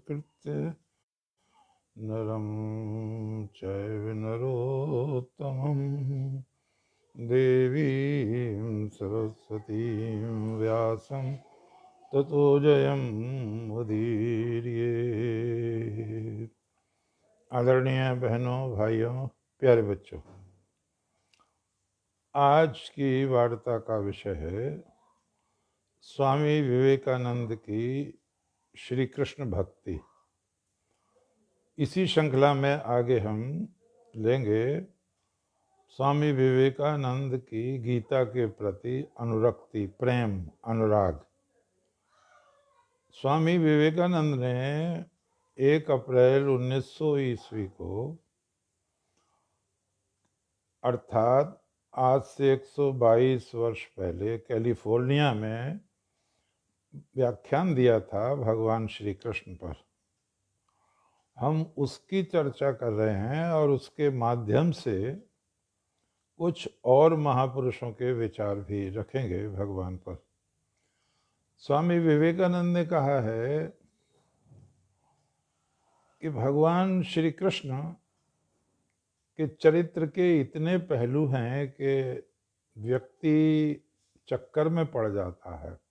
नमस्कृत्य नरं चैव नरोत्तमं देवीं सरस्वतीं व्यासं ततो जयमुदीरये। आदरणीय बहनों, भाइयों, प्यारे बच्चों, आज की वार्ता का विषय है स्वामी विवेकानंद की श्री कृष्ण भक्ति। इसी श्रृंखला में आगे हम लेंगे स्वामी विवेकानंद की गीता के प्रति अनुरक्ति, प्रेम, अनुराग। स्वामी विवेकानंद ने 1 अप्रैल 1900 ईस्वी को, अर्थात आज से 122 वर्ष पहले कैलिफोर्निया में व्याख्यान दिया था भगवान श्री कृष्ण पर। हम उसकी चर्चा कर रहे हैं और उसके माध्यम से कुछ और महापुरुषों के विचार भी रखेंगे भगवान पर। स्वामी विवेकानंद ने कहा है कि भगवान श्री कृष्ण के चरित्र के इतने पहलू हैं कि व्यक्ति चक्कर में पड़ जाता है।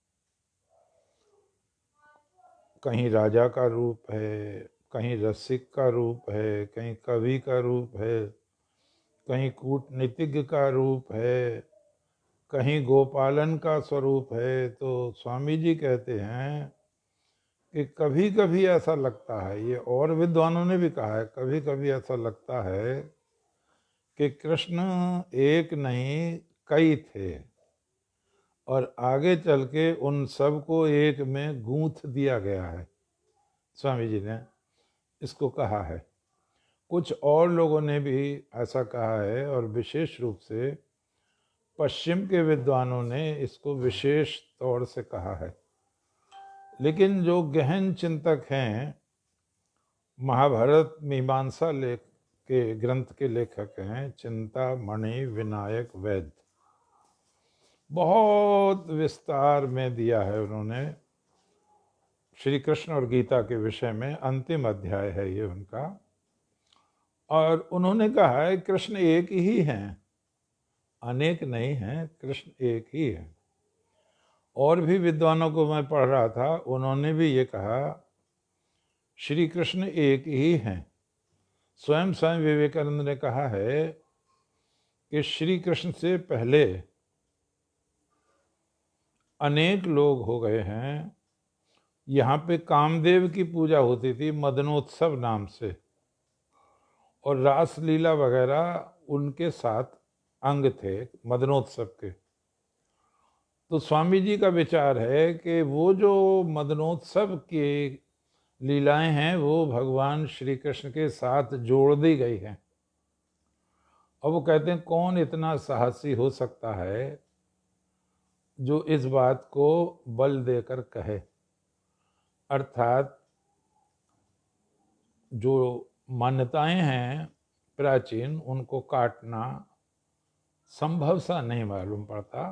कहीं राजा का रूप है, कहीं रसिक का रूप है, कहीं कवि का रूप है, कहीं कूटनीतिज्ञ का रूप है, कहीं गोपालन का स्वरूप है। तो स्वामी जी कहते हैं कि कभी कभी ऐसा लगता है, ये और विद्वानों ने भी कहा है, कभी कभी ऐसा लगता है कि कृष्ण एक नहीं कई थे और आगे चल के उन सबको एक में गूंथ दिया गया है। स्वामी जी ने इसको कहा है। कुछ और लोगों ने भी ऐसा कहा है और विशेष रूप से पश्चिम के विद्वानों ने इसको विशेष तौर से कहा है। लेकिन जो गहन चिंतक हैं, महाभारत मीमांसा लेख के ग्रंथ के लेखक हैं चिंतामणि विनायक वैद्य, बहुत विस्तार में दिया है उन्होंने श्री कृष्ण और गीता के विषय में। अंतिम अध्याय है ये उनका। और उन्होंने कहा है कृष्ण एक ही हैं, अनेक नहीं हैं, कृष्ण एक ही है। और भी विद्वानों को मैं पढ़ रहा था, उन्होंने भी ये कहा श्री कृष्ण एक ही हैं। स्वयं स्वामी विवेकानंद ने कहा है कि श्री कृष्ण से पहले अनेक लोग हो गए हैं। यहाँ पे कामदेव की पूजा होती थी मदनोत्सव नाम से, और रासलीला वगैरह उनके साथ अंग थे मदनोत्सव के। तो स्वामी जी का विचार है कि वो जो मदनोत्सव की लीलाएं हैं वो भगवान श्री कृष्ण के साथ जोड़ दी गई हैं। और वो कहते हैं कौन इतना साहसी हो सकता है जो इस बात को बल देकर कहे। अर्थात जो मान्यताएं हैं प्राचीन, उनको काटना संभव सा नहीं मालूम पड़ता।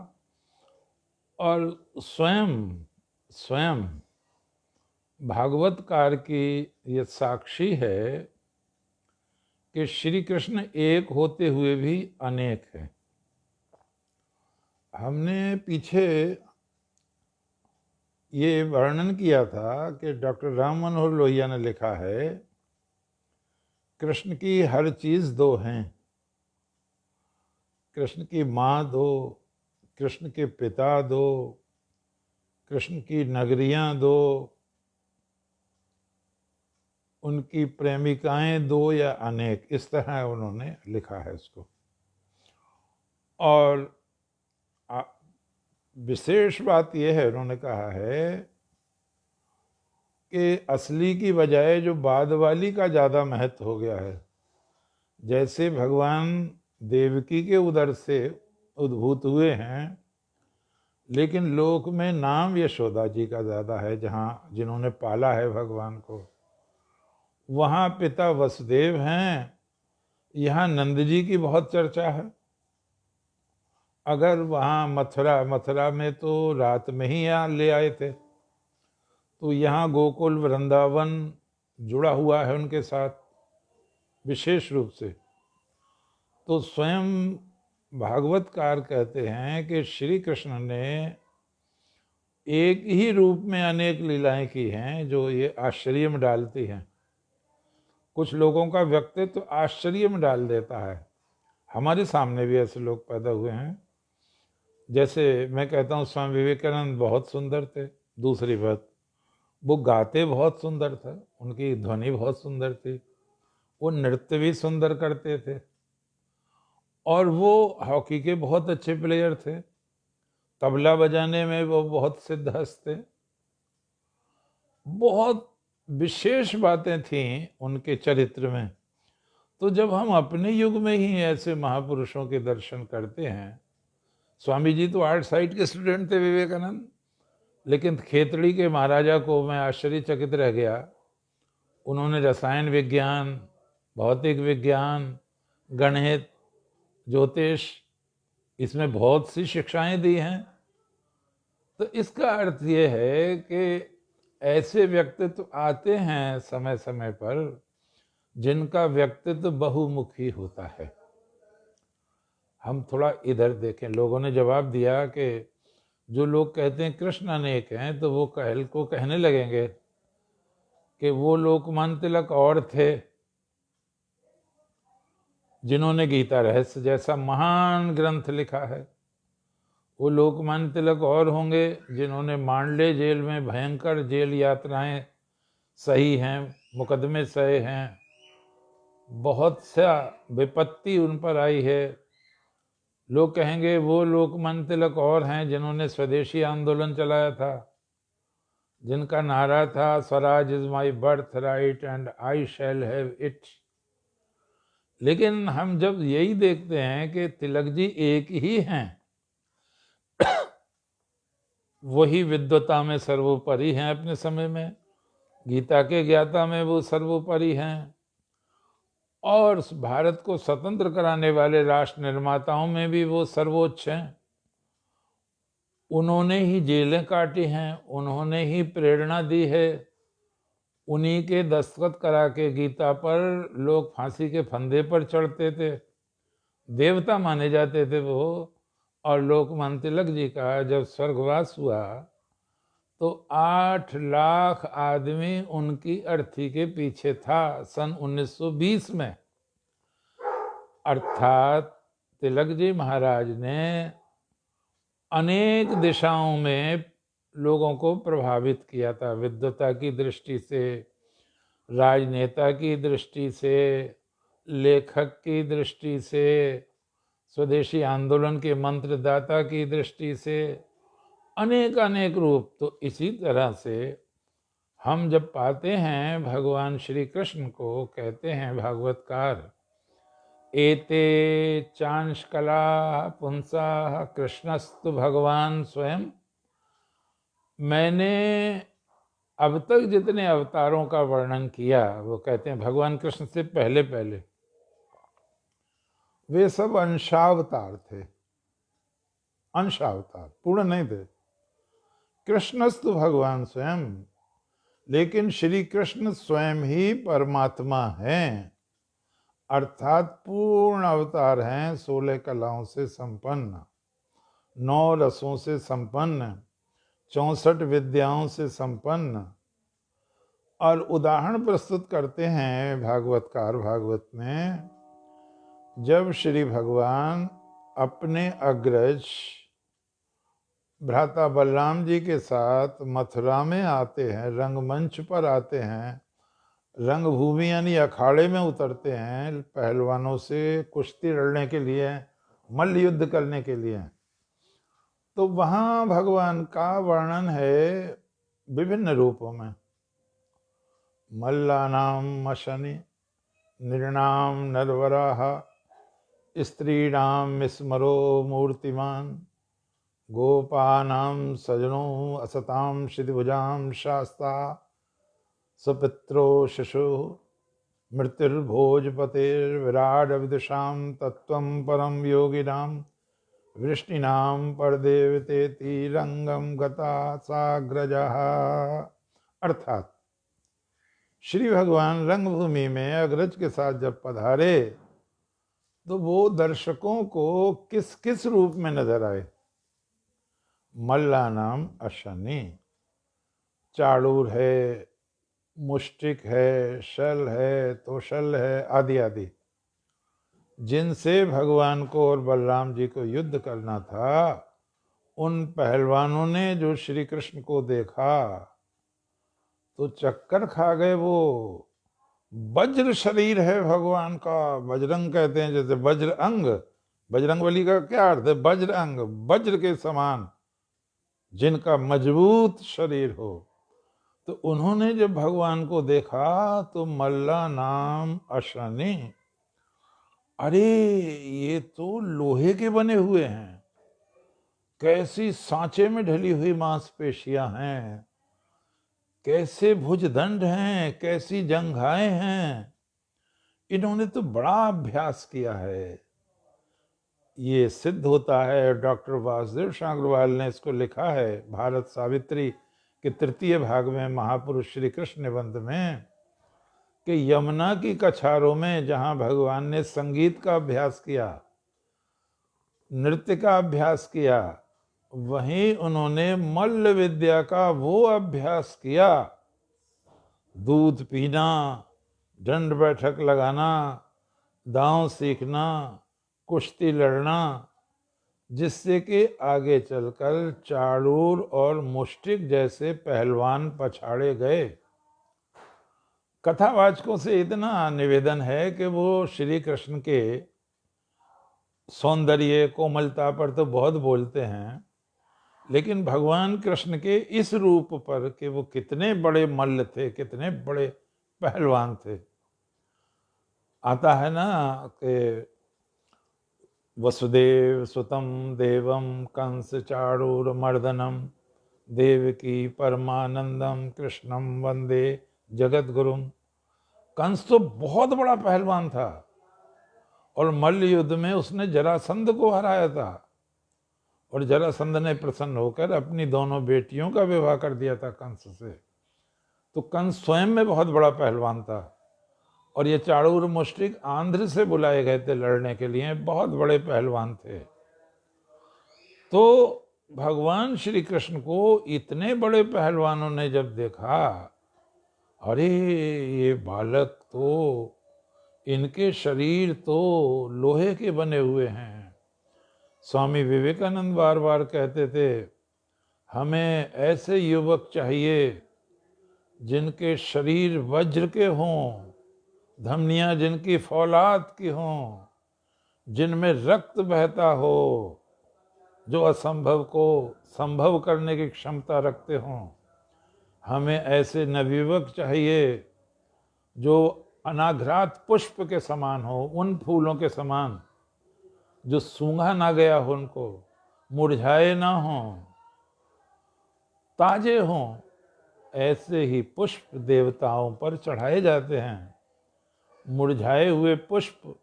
और स्वयं भागवतकार की ये साक्षी है कि श्री कृष्ण एक होते हुए भी अनेक हैं। हमने पीछे ये वर्णन किया था कि डॉक्टर राम मनोहर लोहिया ने लिखा है कृष्ण की हर चीज दो हैं। कृष्ण की माँ दो, कृष्ण के पिता दो, कृष्ण की नगरियां दो, उनकी प्रेमिकाएं दो या अनेक, इस तरह उन्होंने लिखा है इसको। और विशेष बात यह है, उन्होंने कहा है कि असली की बजाय जो बाद वाली का ज़्यादा महत्व हो गया है। जैसे भगवान देवकी के उदर से उद्भूत हुए हैं, लेकिन लोक में नाम यशोदा जी का ज़्यादा है, जहाँ जिन्होंने पाला है भगवान को। वहाँ पिता वसुदेव हैं, यहाँ नंद जी की बहुत चर्चा है। अगर वहाँ मथुरा में तो रात में ही यहाँ ले आए थे, तो यहाँ गोकुल वृंदावन जुड़ा हुआ है उनके साथ विशेष रूप से। तो स्वयं भागवतकार कहते हैं कि श्री कृष्ण ने एक ही रूप में अनेक लीलाएं की हैं जो ये आश्चर्य में डालती हैं। कुछ लोगों का व्यक्तित्व तो आश्चर्य में डाल देता है। हमारे सामने भी ऐसे लोग पैदा हुए हैं। जैसे मैं कहता हूँ स्वामी विवेकानंद बहुत सुंदर थे। दूसरी बात, वो गाते बहुत सुंदर थे, उनकी ध्वनि बहुत सुंदर थी, वो नृत्य भी सुंदर करते थे, और वो हॉकी के बहुत अच्छे प्लेयर थे। तबला बजाने में वो बहुत सिद्धहस्त थे। बहुत विशेष बातें थीं उनके चरित्र में। तो जब हम अपने युग में ही ऐसे महापुरुषों के दर्शन करते हैं, स्वामी जी तो आर्ट साइड के स्टूडेंट थे विवेकानंद, लेकिन खेतड़ी के महाराजा को मैं आश्चर्यचकित रह गया। उन्होंने रसायन विज्ञान, भौतिक विज्ञान, गणित, ज्योतिष, इसमें बहुत सी शिक्षाएं दी हैं। तो इसका अर्थ ये है कि ऐसे व्यक्तित्व आते हैं समय समय पर जिनका व्यक्तित्व बहुमुखी होता है। हम थोड़ा इधर देखें। लोगों ने जवाब दिया कि जो लोग कहते हैं कृष्ण अनेक हैं, तो वो कहने लगेंगे कि वो लोकमान्य तिलक और थे जिन्होंने गीता रहस्य जैसा महान ग्रंथ लिखा है। वो लोकमान्य तिलक और होंगे जिन्होंने मांडले जेल में भयंकर जेल यात्राएं सही हैं, मुकदमे सहे हैं, बहुत सा विपत्ति उन पर आई है। लोग कहेंगे वो लोकमान्य तिलक और हैं जिन्होंने स्वदेशी आंदोलन चलाया था, जिनका नारा था Swaraj is my birth right and I shall have it. लेकिन हम जब यही देखते हैं कि तिलक जी एक ही हैं, वही विद्वता में सर्वोपरि हैं अपने समय में, गीता के ज्ञाता में वो सर्वोपरि हैं, और भारत को स्वतंत्र कराने वाले राष्ट्र निर्माताओं में भी वो सर्वोच्च हैं। उन्होंने ही जेलें काटी हैं, उन्होंने ही प्रेरणा दी है। उन्हीं के दस्तखत करा के गीता पर लोग फांसी के फंदे पर चढ़ते थे, देवता माने जाते थे वो। और लोकमान्य तिलक जी का जब स्वर्गवास हुआ तो 8 लाख आदमी उनकी अर्थी के पीछे था सन 1920 में। अर्थात तिलक जी महाराज ने अनेक दिशाओं में लोगों को प्रभावित किया था, विद्वता की दृष्टि से, राजनेता की दृष्टि से, लेखक की दृष्टि से, स्वदेशी आंदोलन के मंत्रदाता की दृष्टि से, अनेक अनेक रूप। तो इसी तरह से हम जब पाते हैं भगवान श्री कृष्ण को, कहते हैं भागवतकार, एते चांशकला पुंसा कृष्णस्तु भगवान स्वयं। मैंने अब तक जितने अवतारों का वर्णन किया, वो कहते हैं भगवान कृष्ण से पहले पहले वे सब अंशावतार थे, अंशावतार, पूर्ण नहीं थे। कृष्णस्तु भगवान स्वयं, लेकिन श्री कृष्ण स्वयं ही परमात्मा हैं, अर्थात पूर्ण अवतार हैं, 16 कलाओं से संपन्न, 9 रसों से संपन्न, 64 विद्याओं से संपन्न। और उदाहरण प्रस्तुत करते हैं भागवतकार भागवत में, जब श्री भगवान अपने अग्रज भ्राता बलराम जी के साथ मथुरा में आते हैं, रंगमंच पर आते हैं, रंगभूमि यानी अखाड़े में उतरते हैं पहलवानों से कुश्ती लड़ने के लिए, मल्ल युद्ध करने के लिए, तो वहाँ भगवान का वर्णन है विभिन्न रूपों में। मल्लानाम मशनि नृणाम नरवराह स्त्रीणाम स्मरो मूर्तिमान गोपानाम सजनो असताम शिधिभुजाम शास्ता सपित्रो शिशु मृत्युर्भोजपतिर्विराड विदुषाम तत्वं परम योगिनाम वृष्णिनाम परदेवतेति रंगम गता साग्रजः। अर्थात श्री भगवान रंगभूमि में अग्रज के साथ जब पधारे तो वो दर्शकों को किस किस रूप में नजर आए? मल्लानाम अशनि, चाड़ूर है, मुष्टिक है, शल है, तोशल है, आदि आदि, जिनसे भगवान को और बलराम जी को युद्ध करना था। उन पहलवानों ने जो श्री कृष्ण को देखा तो चक्कर खा गए। वो वज्र शरीर है भगवान का, बजरंग कहते हैं, जैसे वज्र अंग, बजरंगबली का क्या अर्थ है? वज्र अंग, वज्र के समान जिनका मजबूत शरीर हो। तो उन्होंने जब भगवान को देखा तो मल्ला नाम अशनि, अरे ये तो लोहे के बने हुए हैं, कैसी सांचे में ढली हुई मांसपेशियां हैं, कैसे भुजदंड हैं, कैसी जंघाएं हैं, इन्होंने तो बड़ा अभ्यास किया है। ये सिद्ध होता है, डॉक्टर वासुदेव शांग्रवाल ने इसको लिखा है भारत सावित्री के तृतीय भाग में महापुरुष श्री कृष्ण निबंध में, कि यमुना की कछारों में जहां भगवान ने संगीत का अभ्यास किया, नृत्य का अभ्यास किया, वहीं उन्होंने मल्ल विद्या का वो अभ्यास किया, दूध पीना, दंड बैठक लगाना, दांव सीखना, कुश्ती लड़ना, जिससे कि आगे चलकर चाड़ूर और मुष्टिक जैसे पहलवान पछाड़े गए। कथावाचकों से इतना निवेदन है कि वो श्री कृष्ण के सौंदर्य कोमलता पर तो बहुत बोलते हैं, लेकिन भगवान कृष्ण के इस रूप पर कि वो कितने बड़े मल्ल थे, कितने बड़े पहलवान थे। आता है ना कि वसुदेव सुतम देवम कंस चाड़ूर मर्दनम देवकी परमानंदम कृष्णम वंदे जगत गुरुम। कंस तो बहुत बड़ा पहलवान था और मल्ल युद्ध में उसने जरासंध को हराया था, और जरासंध ने प्रसन्न होकर अपनी दोनों बेटियों का विवाह कर दिया था कंस से। तो कंस स्वयं में बहुत बड़ा पहलवान था, और ये चाड़ूर मुष्टिक आंध्र से बुलाए गए थे लड़ने के लिए, बहुत बड़े पहलवान थे। तो भगवान श्री कृष्ण को इतने बड़े पहलवानों ने जब देखा, अरे ये बालक तो, इनके शरीर तो लोहे के बने हुए हैं। स्वामी विवेकानंद बार बार कहते थे, हमें ऐसे युवक चाहिए जिनके शरीर वज्र के हों, धमनियां जिनकी फौलाद की हों, जिनमें रक्त बहता हो, जो असंभव को संभव करने की क्षमता रखते हों। हमें ऐसे नवयुवक चाहिए जो अनाघ्रात पुष्प के समान हो, उन फूलों के समान जो सूंघा ना गया हो, उनको मुरझाए ना हो, ताजे हों। ऐसे ही पुष्प देवताओं पर चढ़ाए जाते हैं। मुरझाए हुए पुष्प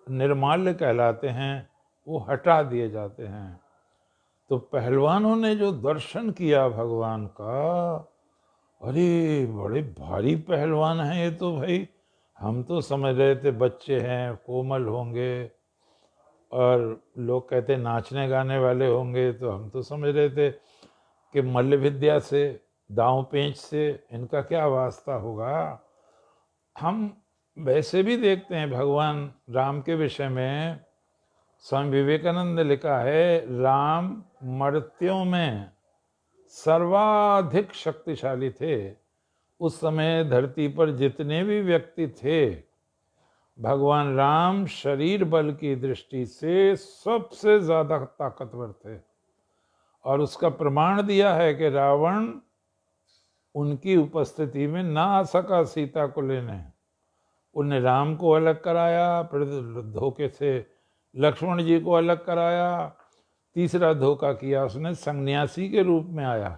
निर्माल्य कहलाते हैं, वो हटा दिए जाते हैं। तो पहलवानों ने जो दर्शन किया भगवान का, अरे बड़े भारी पहलवान हैं ये तो भाई। हम तो समझ रहे थे बच्चे हैं, कोमल होंगे, और लोग कहते नाचने गाने वाले होंगे, तो हम तो समझ रहे थे कि मल्ल विद्या से, दांव पेंच से इनका क्या वास्ता होगा। हम वैसे भी देखते हैं भगवान राम के विषय में, स्वामी विवेकानंद ने लिखा है, राम मर्त्यों में सर्वाधिक शक्तिशाली थे। उस समय धरती पर जितने भी व्यक्ति थे, भगवान राम शरीर बल की दृष्टि से सबसे ज्यादा ताकतवर थे। और उसका प्रमाण दिया है कि रावण उनकी उपस्थिति में ना आ सका सीता को लेने। उनने राम को अलग कराया, फिर धोखे से लक्ष्मण जी को अलग कराया, तीसरा धोखा किया उसने, सन्यासी के रूप में आया।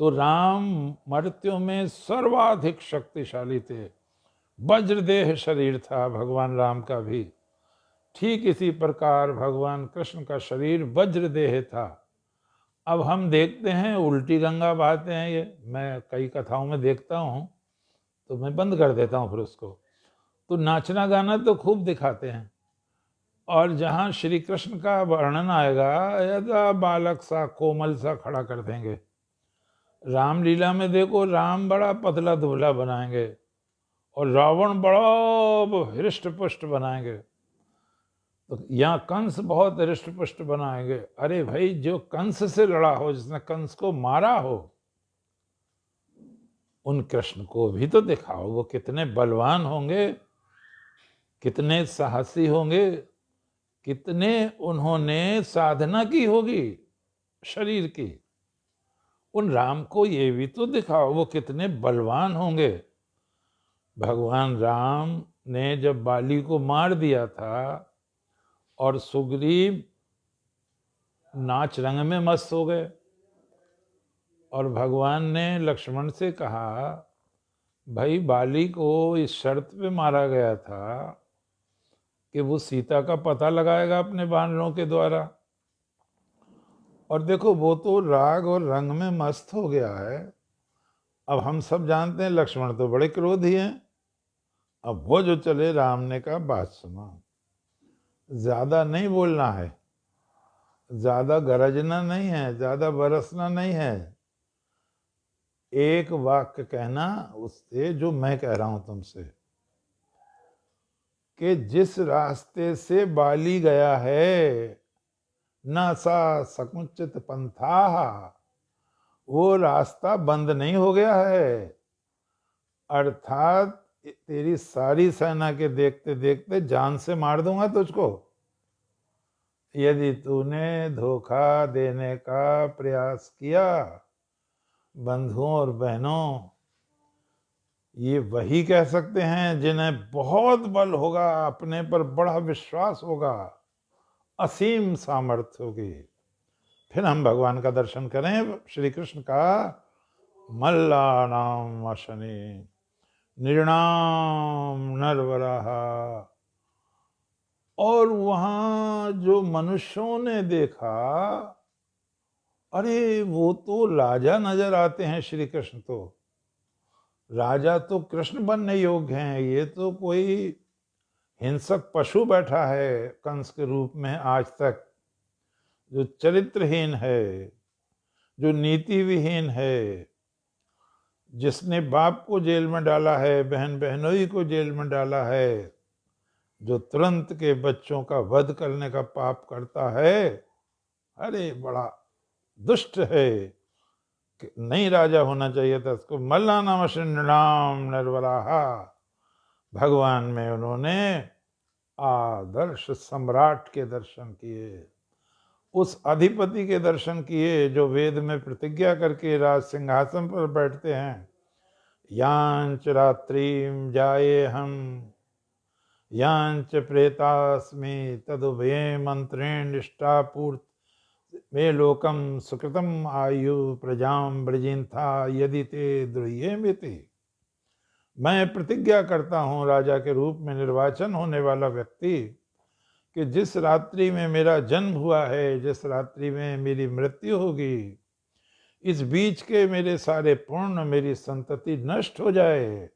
तो राम मर्त्यों में सर्वाधिक शक्तिशाली थे, वज्रदेह शरीर था भगवान राम का भी। ठीक इसी प्रकार भगवान कृष्ण का शरीर वज्रदेह था। अब हम देखते हैं उल्टी गंगा बहाते हैं। ये मैं कई कथाओं में देखता हूँ तो मैं बंद कर देता हूँ फिर उसको। तो नाचना गाना तो खूब दिखाते हैं, और जहाँ श्री कृष्ण का वर्णन आएगा यदा बालक सा कोमल सा खड़ा कर देंगे। रामलीला में देखो, राम बड़ा पतला दुबला बनाएंगे और रावण बड़ा हृष्ट पुष्ट बनाएंगे, तो यहाँ कंस बहुत हृष्ट पुष्ट बनाएंगे। अरे भाई, जो कंस से लड़ा हो, जिसने कंस को मारा हो, उन कृष्ण को भी तो दिखाओ, वो कितने बलवान होंगे, कितने साहसी होंगे, कितने उन्होंने साधना की होगी शरीर की। उन राम को ये भी तो दिखाओ, वो कितने बलवान होंगे। भगवान राम ने जब बाली को मार दिया था और सुग्रीव नाच रंग में मस्त हो गए, और भगवान ने लक्ष्मण से कहा, भाई बाली को इस शर्त पे मारा गया था कि वो सीता का पता लगाएगा अपने बानरों के द्वारा, और देखो वो तो राग और रंग में मस्त हो गया है। अब हम सब जानते हैं लक्ष्मण तो बड़े क्रोधी हैं। अब वो जो चले, राम ने कहा बात सुनो, ज्यादा नहीं बोलना है, ज्यादा गरजना नहीं है, ज्यादा बरसना नहीं है, एक वाक्य कहना उससे जो मैं कह रहा हूं तुमसे, कि जिस रास्ते से बाली गया है न सा समुचित पंथा, वो रास्ता बंद नहीं हो गया है। अर्थात तेरी सारी सेना के देखते देखते जान से मार दूंगा तुझको, यदि तूने धोखा देने का प्रयास किया। बंधुओं और बहनों, ये वही कह सकते हैं जिन्हें बहुत बल होगा, अपने पर बड़ा विश्वास होगा, असीम सामर्थ्य होगी। फिर हम भगवान का दर्शन करें, श्री कृष्ण का। मल्लानाम शनि निर्णाम नरवराह। और वहां जो मनुष्यों ने देखा, अरे वो तो राजा नजर आते हैं श्री कृष्ण। तो राजा तो कृष्ण बनने योग्य हैं, ये तो कोई हिंसक पशु बैठा है कंस के रूप में आज तक, जो चरित्रहीन है, जो नीति विहीन है, जिसने बाप को जेल में डाला है, बहन बहनोई को जेल में डाला है, जो तुरंत के बच्चों का वध करने का पाप करता है। अरे बड़ा दुष्ट है, नहीं राजा होना चाहिए था उसको। मल्ला नाम श्रीनाम नरवराहा। भगवान में उन्होंने आदर्श सम्राट के दर्शन किए, उस अधिपति के दर्शन किए जो वेद में प्रतिज्ञा करके राज सिंहासन पर बैठते हैं। यांच रात्रिम जाये हम यांच प्रेतास्मि तदुभे मंत्रेण निष्ठापूर्त मे लोकम सुकृतम आयु प्रजाम ब्रजिंथा यदि ते द्रुह्ये मिति। मैं प्रतिज्ञा करता हूँ राजा के रूप में निर्वाचन होने वाला व्यक्ति, कि जिस रात्रि में मेरा जन्म हुआ है, जिस रात्रि में मेरी मृत्यु होगी, इस बीच के मेरे सारे पुण्य, मेरी संतति नष्ट हो जाए।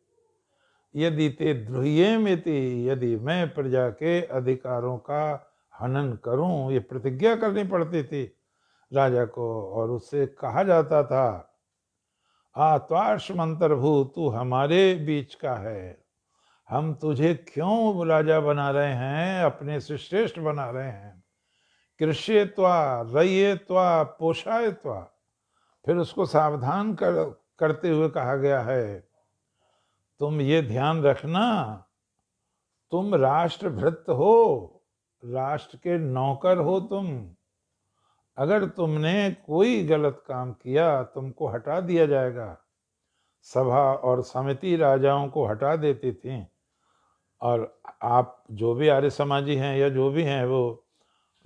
यदि ते द्रुह्ये मिति, यदि मैं प्रजा के अधिकारों का हनन करूं, ये प्रतिज्ञा करनी पड़ती थी राजा को। और उससे कहा जाता था, त्वार्ष मंत्रभू, तू हमारे बीच का है, हम तुझे क्यों राजा बना रहे हैं, अपने से श्रेष्ठ बना रहे हैं। कृष्यत्वा रय्यत्वा पोषायत्वा। फिर उसको सावधान करते हुए कहा गया है, तुम ये ध्यान रखना, तुम राष्ट्रभृत हो, राष्ट्र के नौकर हो तुम। अगर तुमने कोई गलत काम किया, तुमको हटा दिया जाएगा। सभा और समिति राजाओं को हटा देती थी, और आप जो भी आर्य समाजी हैं या जो भी हैं, वो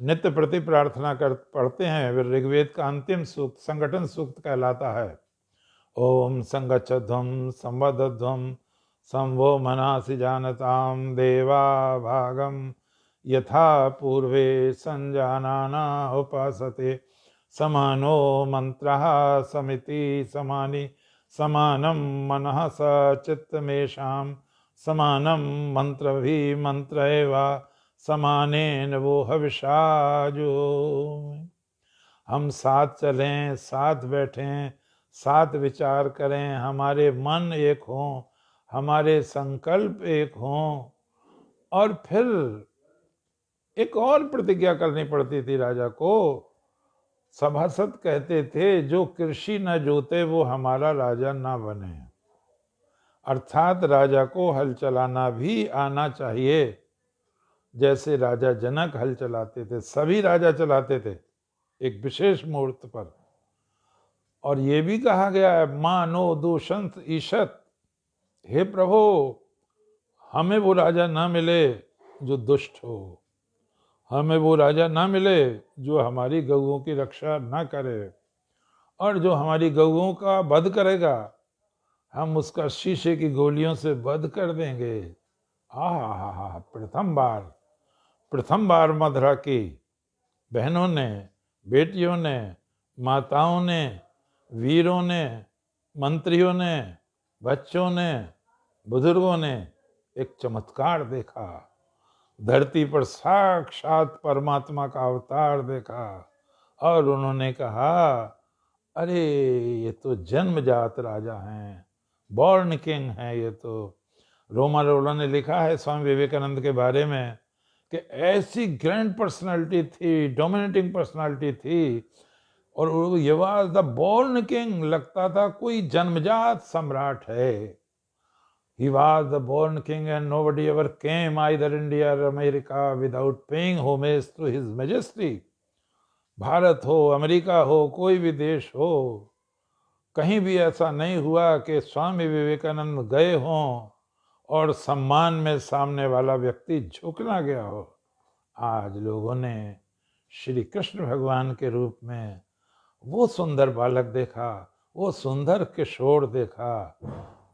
नित्य प्रति प्रार्थना पढ़ते हैं। वे ऋग्वेद का अंतिम सूक्त संगठन सूक्त कहलाता है। ओम संगच्छध्वम संवदध्वम संभो मनासि जानताम देवा भागम यथा पूर्वे संजानाना उपासते समानो मंत्रः समिति समानि समानं मनः स चित्तमेषां समानं मंत्र भी मंत्र एव समानेन वो हविषाजो। हम साथ चलें, साथ बैठें, साथ विचार करें, हमारे मन एक हों, हमारे संकल्प एक हों। और फिर एक और प्रतिज्ञा करनी पड़ती थी राजा को। सभासद कहते थे जो कृषि न जोते वो हमारा राजा ना बने। अर्थात राजा को हल चलाना भी आना चाहिए, जैसे राजा जनक हल चलाते थे। सभी राजा चलाते थे एक विशेष मुहूर्त पर। और ये भी कहा गया है, मानो दूषंत ईशत, हे प्रभु हमें वो राजा ना मिले जो दुष्ट हो, हमें वो राजा ना मिले जो हमारी गऊओं की रक्षा ना करे, और जो हमारी गऊओं का वध करेगा हम उसका शीशे की गोलियों से वध कर देंगे। आहा, प्रथम बार मथुरा की बहनों ने, बेटियों ने, माताओं ने, वीरों ने, मंत्रियों ने, बच्चों ने, बुजुर्गों ने एक चमत्कार देखा। धरती पर साक्षात परमात्मा का अवतार देखा और उन्होंने कहा, अरे ये तो जन्मजात राजा हैं, बॉर्न किंग हैं ये तो। रोमा रोला ने लिखा है स्वामी विवेकानंद के बारे में कि ऐसी ग्रैंड पर्सनालिटी थी, डोमिनेटिंग पर्सनालिटी थी, और ये वाज द बॉर्न किंग, लगता था कोई जन्मजात सम्राट है। He was the born king and nobody ever came either India or America without paying homage to his majesty. Bharat हो, अमेरिका हो, कोई भी देश हो, कहीं भी ऐसा नहीं हुआ कि स्वामी विवेकानंद गए हों और सम्मान में सामने वाला व्यक्ति झुक ना गया हो। आज लोगों ने श्री कृष्ण भगवान के रूप में वो सुंदर बालक देखा, वो सुंदर किशोर देखा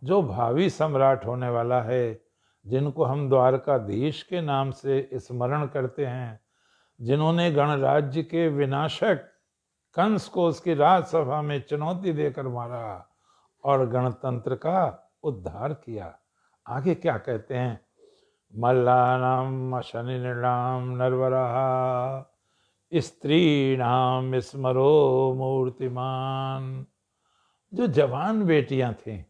जो भावी सम्राट होने वाला है, जिनको हम द्वारकाधीश के नाम से स्मरण करते हैं, जिन्होंने गणराज्य के विनाशक कंस को उसकी राजसभा में चुनौती देकर मारा और गणतंत्र का उद्धार किया। आगे क्या कहते हैं, मल्लानाम शनिनाम नरवरः स्त्रीणाम स्मरो मूर्तिमान। जो जवान बेटियां थीं,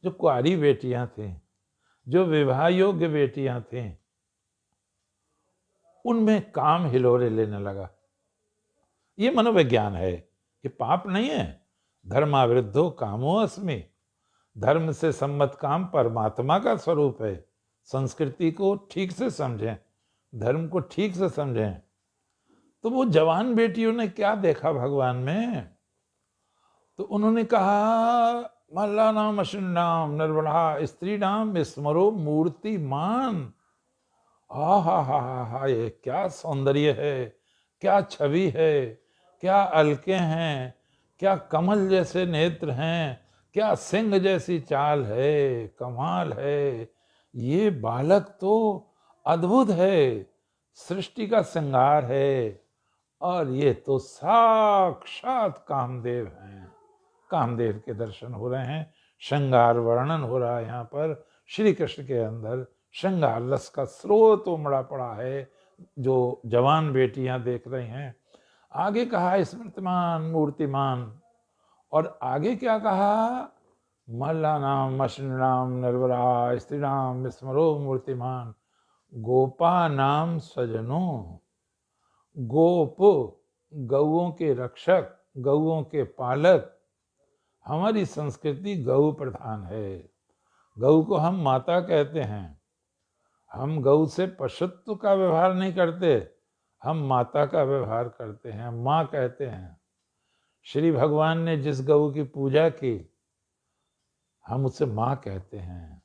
जो कुंवारी बेटियां थीं, जो विवाह योग्य बेटियां थीं, उनमें काम हिलोरे लेने लगा। ये मनोविज्ञान है, ये पाप नहीं है। धर्मावृद्धो कामो अस्मि, धर्म से सम्मत काम परमात्मा का स्वरूप है। संस्कृति को ठीक से समझें, धर्म को ठीक से समझें। तो वो जवान बेटियों ने क्या देखा भगवान में, तो उन्होंने कहा, मल्लानाम अश्विनाम नरवरः स्त्रीणाम स्मरो मूर्तिमान। हा, ये क्या सौंदर्य है, क्या छवि है, क्या अलके हैं, क्या कमल जैसे नेत्र हैं, क्या सिंह जैसी चाल है, कमाल है। ये बालक तो अद्भुत है, सृष्टि का श्रृंगार है, और ये तो साक्षात कामदेव हैं। कामदेव के दर्शन हो रहे हैं, श्रृंगार वर्णन हो रहा है। यहाँ पर श्री कृष्ण के अंदर श्रृंगार रस का स्रोत उमड़ा पड़ा है, जो जवान बेटियां देख रही हैं। आगे कहा स्मृतिमान मूर्तिमान, और आगे क्या कहा, मल्लानाम अश्विनाम नरवरः स्त्रीणाम स्मरो मूर्तिमान गोपा नाम स्वजनो। गोप गौओं के रक्षक, गौओं के पालक। हमारी संस्कृति गौ प्रधान है। गौ को हम माता कहते हैं। हम गौ से पशुत्व का व्यवहार नहीं करते, हम माता का व्यवहार करते हैं, माँ कहते हैं। श्री भगवान ने जिस गौ की पूजा की हम उसे माँ कहते हैं।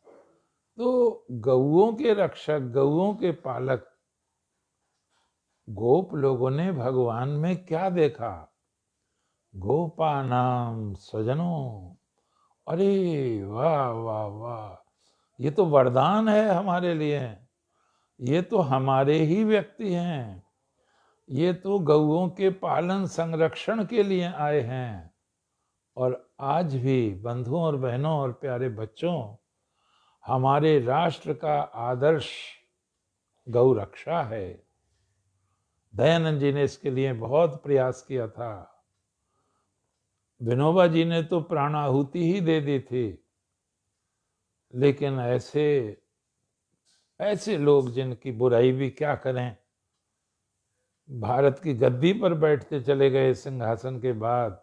तो गौओं के रक्षक, गौओं के पालक गोप लोगों ने भगवान में क्या देखा, गोपा नाम स्वजनों। अरे वाह वाह वाह, ये तो वरदान है हमारे लिए। ये तो हमारे ही व्यक्ति हैं, ये तो गौओं के पालन संरक्षण के लिए आए हैं। और आज भी बंधुओं और बहनों और प्यारे बच्चों, हमारे राष्ट्र का आदर्श गौ रक्षा है। दयानंद जी ने इसके लिए बहुत प्रयास किया था। विनोबा जी ने तो प्राणाहुति ही दे दी थी। लेकिन ऐसे लोग जिनकी बुराई भी क्या करें, भारत की गद्दी पर बैठते चले गए सिंहासन के बाद,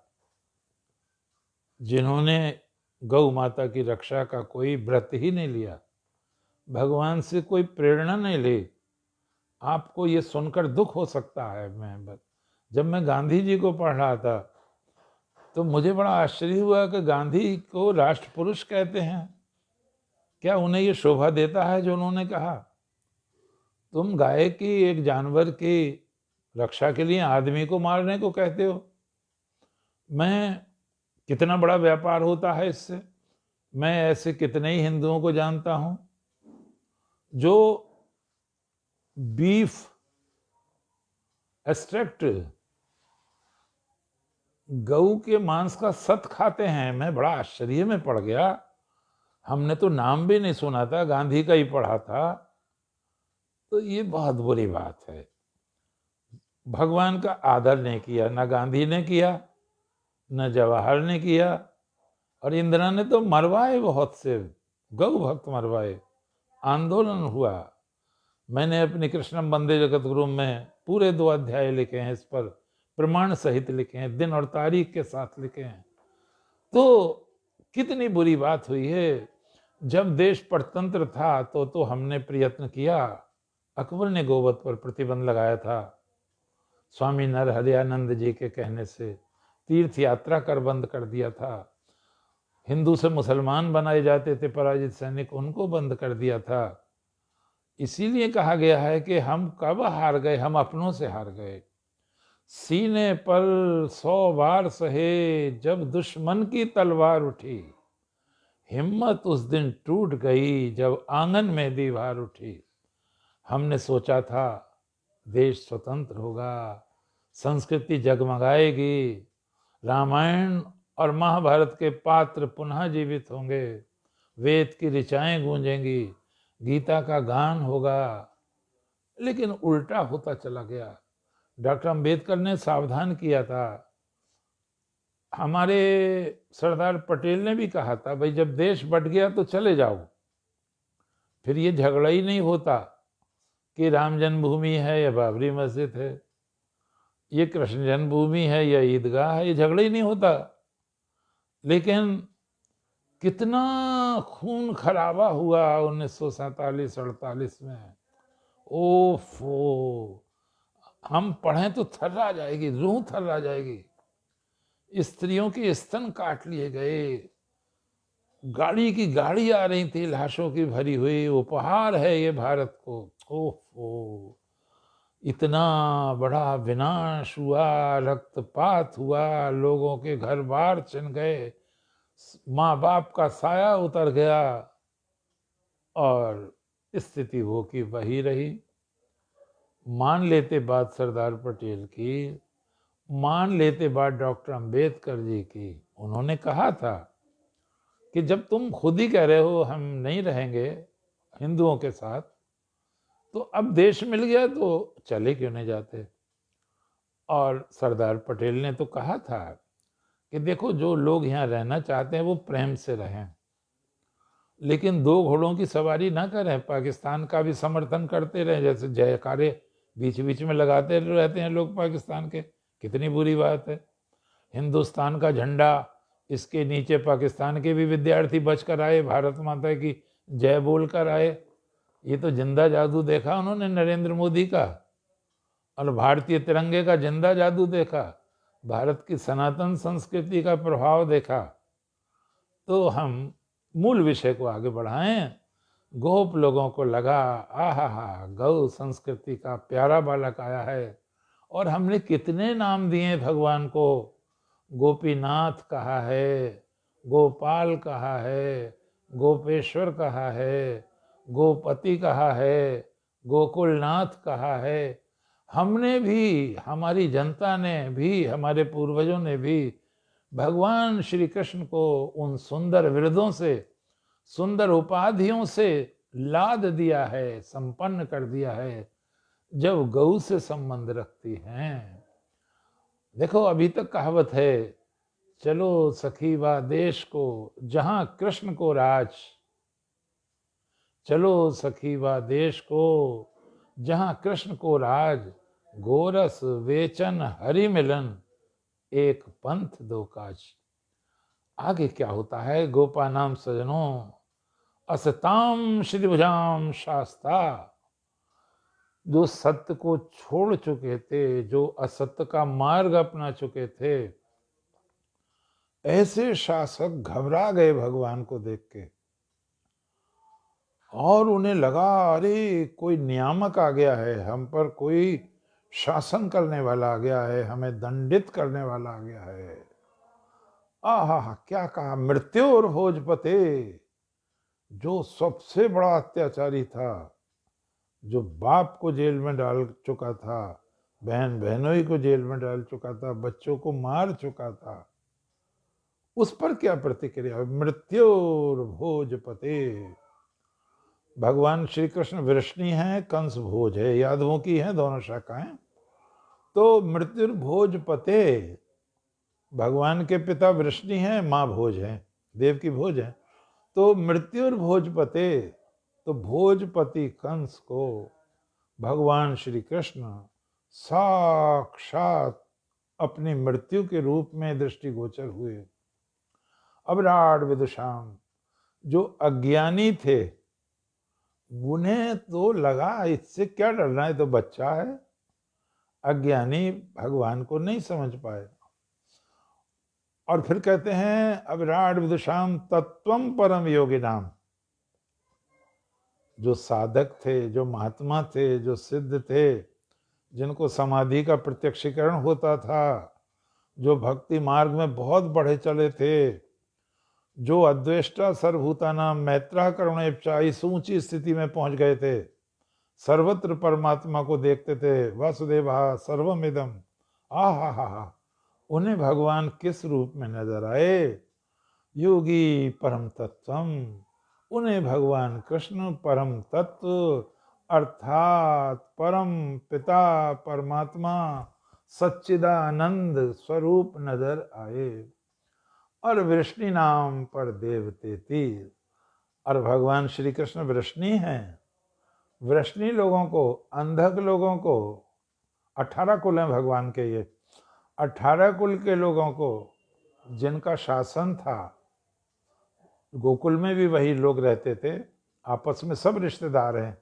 जिन्होंने गौ माता की रक्षा का कोई व्रत ही नहीं लिया, भगवान से कोई प्रेरणा नहीं ली। आपको ये सुनकर दुख हो सकता है, जब मैं गांधी जी को पढ़ रहा था तो मुझे बड़ा आश्चर्य हुआ कि गांधी को राष्ट्र पुरुष कहते हैं। क्या उन्हें ये शोभा देता है जो उन्होंने कहा? तुम गाय की, एक जानवर की रक्षा के लिए आदमी को मारने को कहते हो। मैं कितना बड़ा व्यापार होता है इससे। मैं ऐसे कितने ही हिंदुओं को जानता हूं जो बीफ एक्सट्रैक्ट, गऊ के मांस का सत खाते हैं। मैं बड़ा आश्चर्य में पड़ गया। हमने तो नाम भी नहीं सुना था, गांधी का ही पढ़ा था। तो ये बहुत बुरी बात है। भगवान का आदर नहीं किया, ना गांधी ने किया, न जवाहर ने किया, और इंदिरा ने तो मरवाए, बहुत से गौ भक्त मरवाए, आंदोलन हुआ। मैंने अपनी कृष्णम वंदे जगत गुरु में पूरे 2 अध्याय लिखे हैं, इस पर प्रमाण सहित लिखे हैं, दिन और तारीख के साथ लिखे हैं। तो कितनी बुरी बात हुई है। जब देश परतंत्र था तो हमने प्रयत्न किया। अकबर ने गोवध पर प्रतिबंध लगाया था, स्वामी नरहरियानंद जी के कहने से। तीर्थ यात्रा कर बंद कर दिया था। हिंदू से मुसलमान बनाए जाते थे पराजित सैनिक, उनको बंद कर दिया था। इसीलिए कहा गया है कि हम कब हार गए? हम अपनों से हार गए। सीने पर 100 बार सहे जब दुश्मन की तलवार उठी, हिम्मत उस दिन टूट गई जब आंगन में दीवार उठी। हमने सोचा था देश स्वतंत्र होगा, संस्कृति जगमगाएगी, रामायण और महाभारत के पात्र पुनः जीवित होंगे, वेद की ऋचाएं गूंजेंगी, गीता का गान होगा। लेकिन उल्टा होता चला गया। डॉक्टर अंबेडकर ने सावधान किया था। हमारे सरदार पटेल ने भी कहा था, भाई जब देश बट गया तो चले जाओ, फिर ये झगड़ा ही नहीं होता कि राम जन्मभूमि है या बाबरी मस्जिद है, ये कृष्ण जन्मभूमि है या ईदगाह है, ये झगड़ा ही नहीं होता। लेकिन कितना खून खराबा हुआ 1947-48 में। ओफो, हम पढ़ें तो थर्रा जाएगी, रूह थर्रा जाएगी। स्त्रियों के स्तन काट लिए गए, गाड़ी की गाड़ी आ रही थी लाशों की भरी हुई। उपहार है ये भारत को। ओफो, इतना बड़ा विनाश हुआ, रक्तपात हुआ, लोगों के घर बार छिन गए, माँ बाप का साया उतर गया, और स्थिति वो की वही रही। मान लेते बात सरदार पटेल की, मान लेते बात डॉक्टर अंबेडकर जी की। उन्होंने कहा था कि जब तुम खुद ही कह रहे हो हम नहीं रहेंगे हिंदुओं के साथ, तो अब देश मिल गया तो चले क्यों नहीं जाते। और सरदार पटेल ने तो कहा था कि देखो, जो लोग यहाँ रहना चाहते हैं वो प्रेम से रहें, लेकिन 2 घोड़ों की सवारी ना करें। पाकिस्तान का भी समर्थन करते रहें, जैसे जयकारे बीच बीच में लगाते रहते हैं लोग पाकिस्तान के। कितनी बुरी बात है। हिंदुस्तान का झंडा, इसके नीचे पाकिस्तान के भी विद्यार्थी बचकर आए, भारत माता की जय बोल कर आए। ये तो जिंदा जादू देखा उन्होंने नरेंद्र मोदी का, और भारतीय तिरंगे का जिंदा जादू देखा, भारत की सनातन संस्कृति का प्रभाव देखा। तो हम मूल विषय को आगे बढ़ाएं। गोप लोगों को लगा, आहा, गौ संस्कृति का प्यारा बालक आया है। और हमने कितने नाम दिए भगवान को। गोपीनाथ कहा है, गोपाल कहा है, गोपेश्वर कहा है, गोपति कहा है, गोकुलनाथ कहा है। हमने भी, हमारी जनता ने भी, हमारे पूर्वजों ने भी भगवान श्री कृष्ण को उन सुंदर विरधों से, सुंदर उपाधियों से लाद दिया है, संपन्न कर दिया है, जब गौ से संबंध रखती हैं। देखो अभी तक कहावत है, चलो सखी वा देश को जहां कृष्ण को राज, चलो सखी वा देश को जहां कृष्ण को राज, गोरस वेचन हरि मिलन, एक पंथ दो काज। आगे क्या होता है, गोपानाम सजनों, असताम श्रीभुजाम शास्ता, जो सत्य को छोड़ चुके थे, जो असत्य का मार्ग अपना चुके थे, ऐसे शासक घबरा गए भगवान को देख के, और उन्हें लगा अरे कोई नियामक आ गया है, हम पर कोई शासन करने वाला आ गया है, हमें दंडित करने वाला आ गया है। आहा, क्या कहा, मृत्यु और भोजपते, जो सबसे बड़ा अत्याचारी था, जो बाप को जेल में डाल चुका था, बहन बहनोई को जेल में डाल चुका था, बच्चों को मार चुका था, उस पर क्या प्रतिक्रिया, मृत्यु और भोजपते। भगवान श्री कृष्ण वृष्णि है, कंस भोज है, यादवों की है दोनों शाखाएं। तो मृत्यु भोजपते, भगवान के पिता वृष्णि हैं, माँ भोज है, देव की भोज है। तो मृत्यु और भोजपते, तो भोजपति कंस को भगवान श्री कृष्ण साक्षात अपनी मृत्यु के रूप में दृष्टिगोचर हुए। अविराट विदुषाम, जो अज्ञानी थे, उन्हें तो लगा इससे क्या डरना है, तो बच्चा है। अज्ञानी भगवान को नहीं समझ पाए। और फिर कहते हैं अविराट विदुषाम तत्वम परम योगी नाम, जो साधक थे, जो महात्मा थे, जो सिद्ध थे, जिनको समाधि का प्रत्यक्षीकरण होता था, जो भक्ति मार्ग में बहुत बढ़े चले थे, जो अद्वेष्टा सर्वभूतानाम मैत्रा करुणेप्चा, इस ऊंची स्थिति में पहुंच गए थे, सर्वत्र परमात्मा को देखते थे, वासुदेवा सर्वमिदम, आहा, उन्हें भगवान किस रूप में नजर आए, योगी परम तत्वम, उन्हें भगवान कृष्ण परम तत्व अर्थात परम पिता परमात्मा सच्चिदानंद स्वरूप नजर आए। और वृष्णि नाम पर देवते तीर, और भगवान श्री कृष्ण वृष्णि हैं। वृष्णि लोगों को, अंधक लोगों को, 18 कुल हैं भगवान के, ये 18 कुल के लोगों को जिनका शासन था, गोकुल में भी वही लोग रहते थे, आपस में सब रिश्तेदार हैं,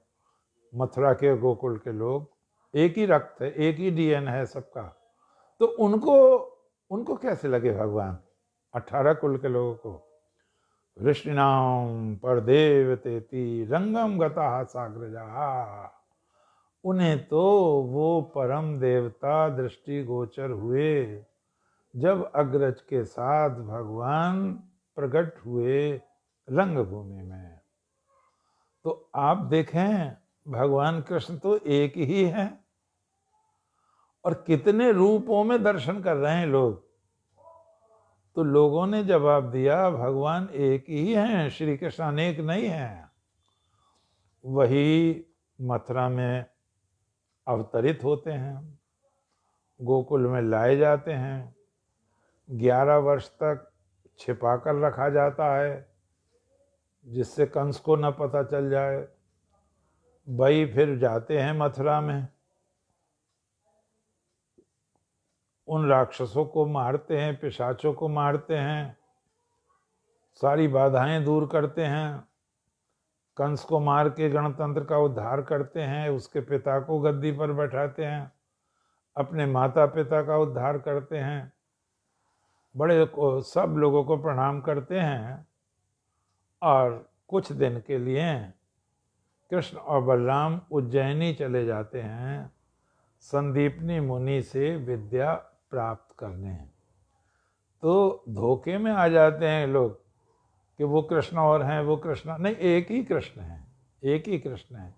मथुरा के गोकुल के लोग, एक ही रक्त है, एक ही डीएनए है सबका। तो उनको कैसे लगे भगवान, 18 कुल के लोगों को। वृष्णिनाम पर देवतेति रंगम गता साग्रजा, उन्हें तो वो परम देवता दृष्टिगोचर हुए जब अग्रज के साथ भगवान प्रकट हुए रंगभूमि में। तो आप देखें भगवान कृष्ण तो एक ही है, और कितने रूपों में दर्शन कर रहे हैं लोग। तो लोगों ने जवाब दिया भगवान एक ही हैं, श्री कृष्ण अनेक नहीं हैं। वही मथुरा में अवतरित होते हैं, गोकुल में लाए जाते हैं, 11 वर्ष तक छिपा कर रखा जाता है जिससे कंस को न पता चल जाए। भाई फिर जाते हैं मथुरा में, उन राक्षसों को मारते हैं, पिशाचों को मारते हैं, सारी बाधाएं दूर करते हैं, कंस को मार के गणतंत्र का उद्धार करते हैं, उसके पिता को गद्दी पर बैठाते हैं, अपने माता पिता का उद्धार करते हैं, बड़े को सब लोगों को प्रणाम करते हैं। और कुछ दिन के लिए कृष्ण और बलराम उज्जैनी चले जाते हैं संदीपनी मुनि से विद्या प्राप्त करने। तो धोखे में आ जाते हैं लोग कि वो कृष्ण और हैं, वो कृष्ण नहीं, एक ही कृष्ण है, एक ही कृष्ण है।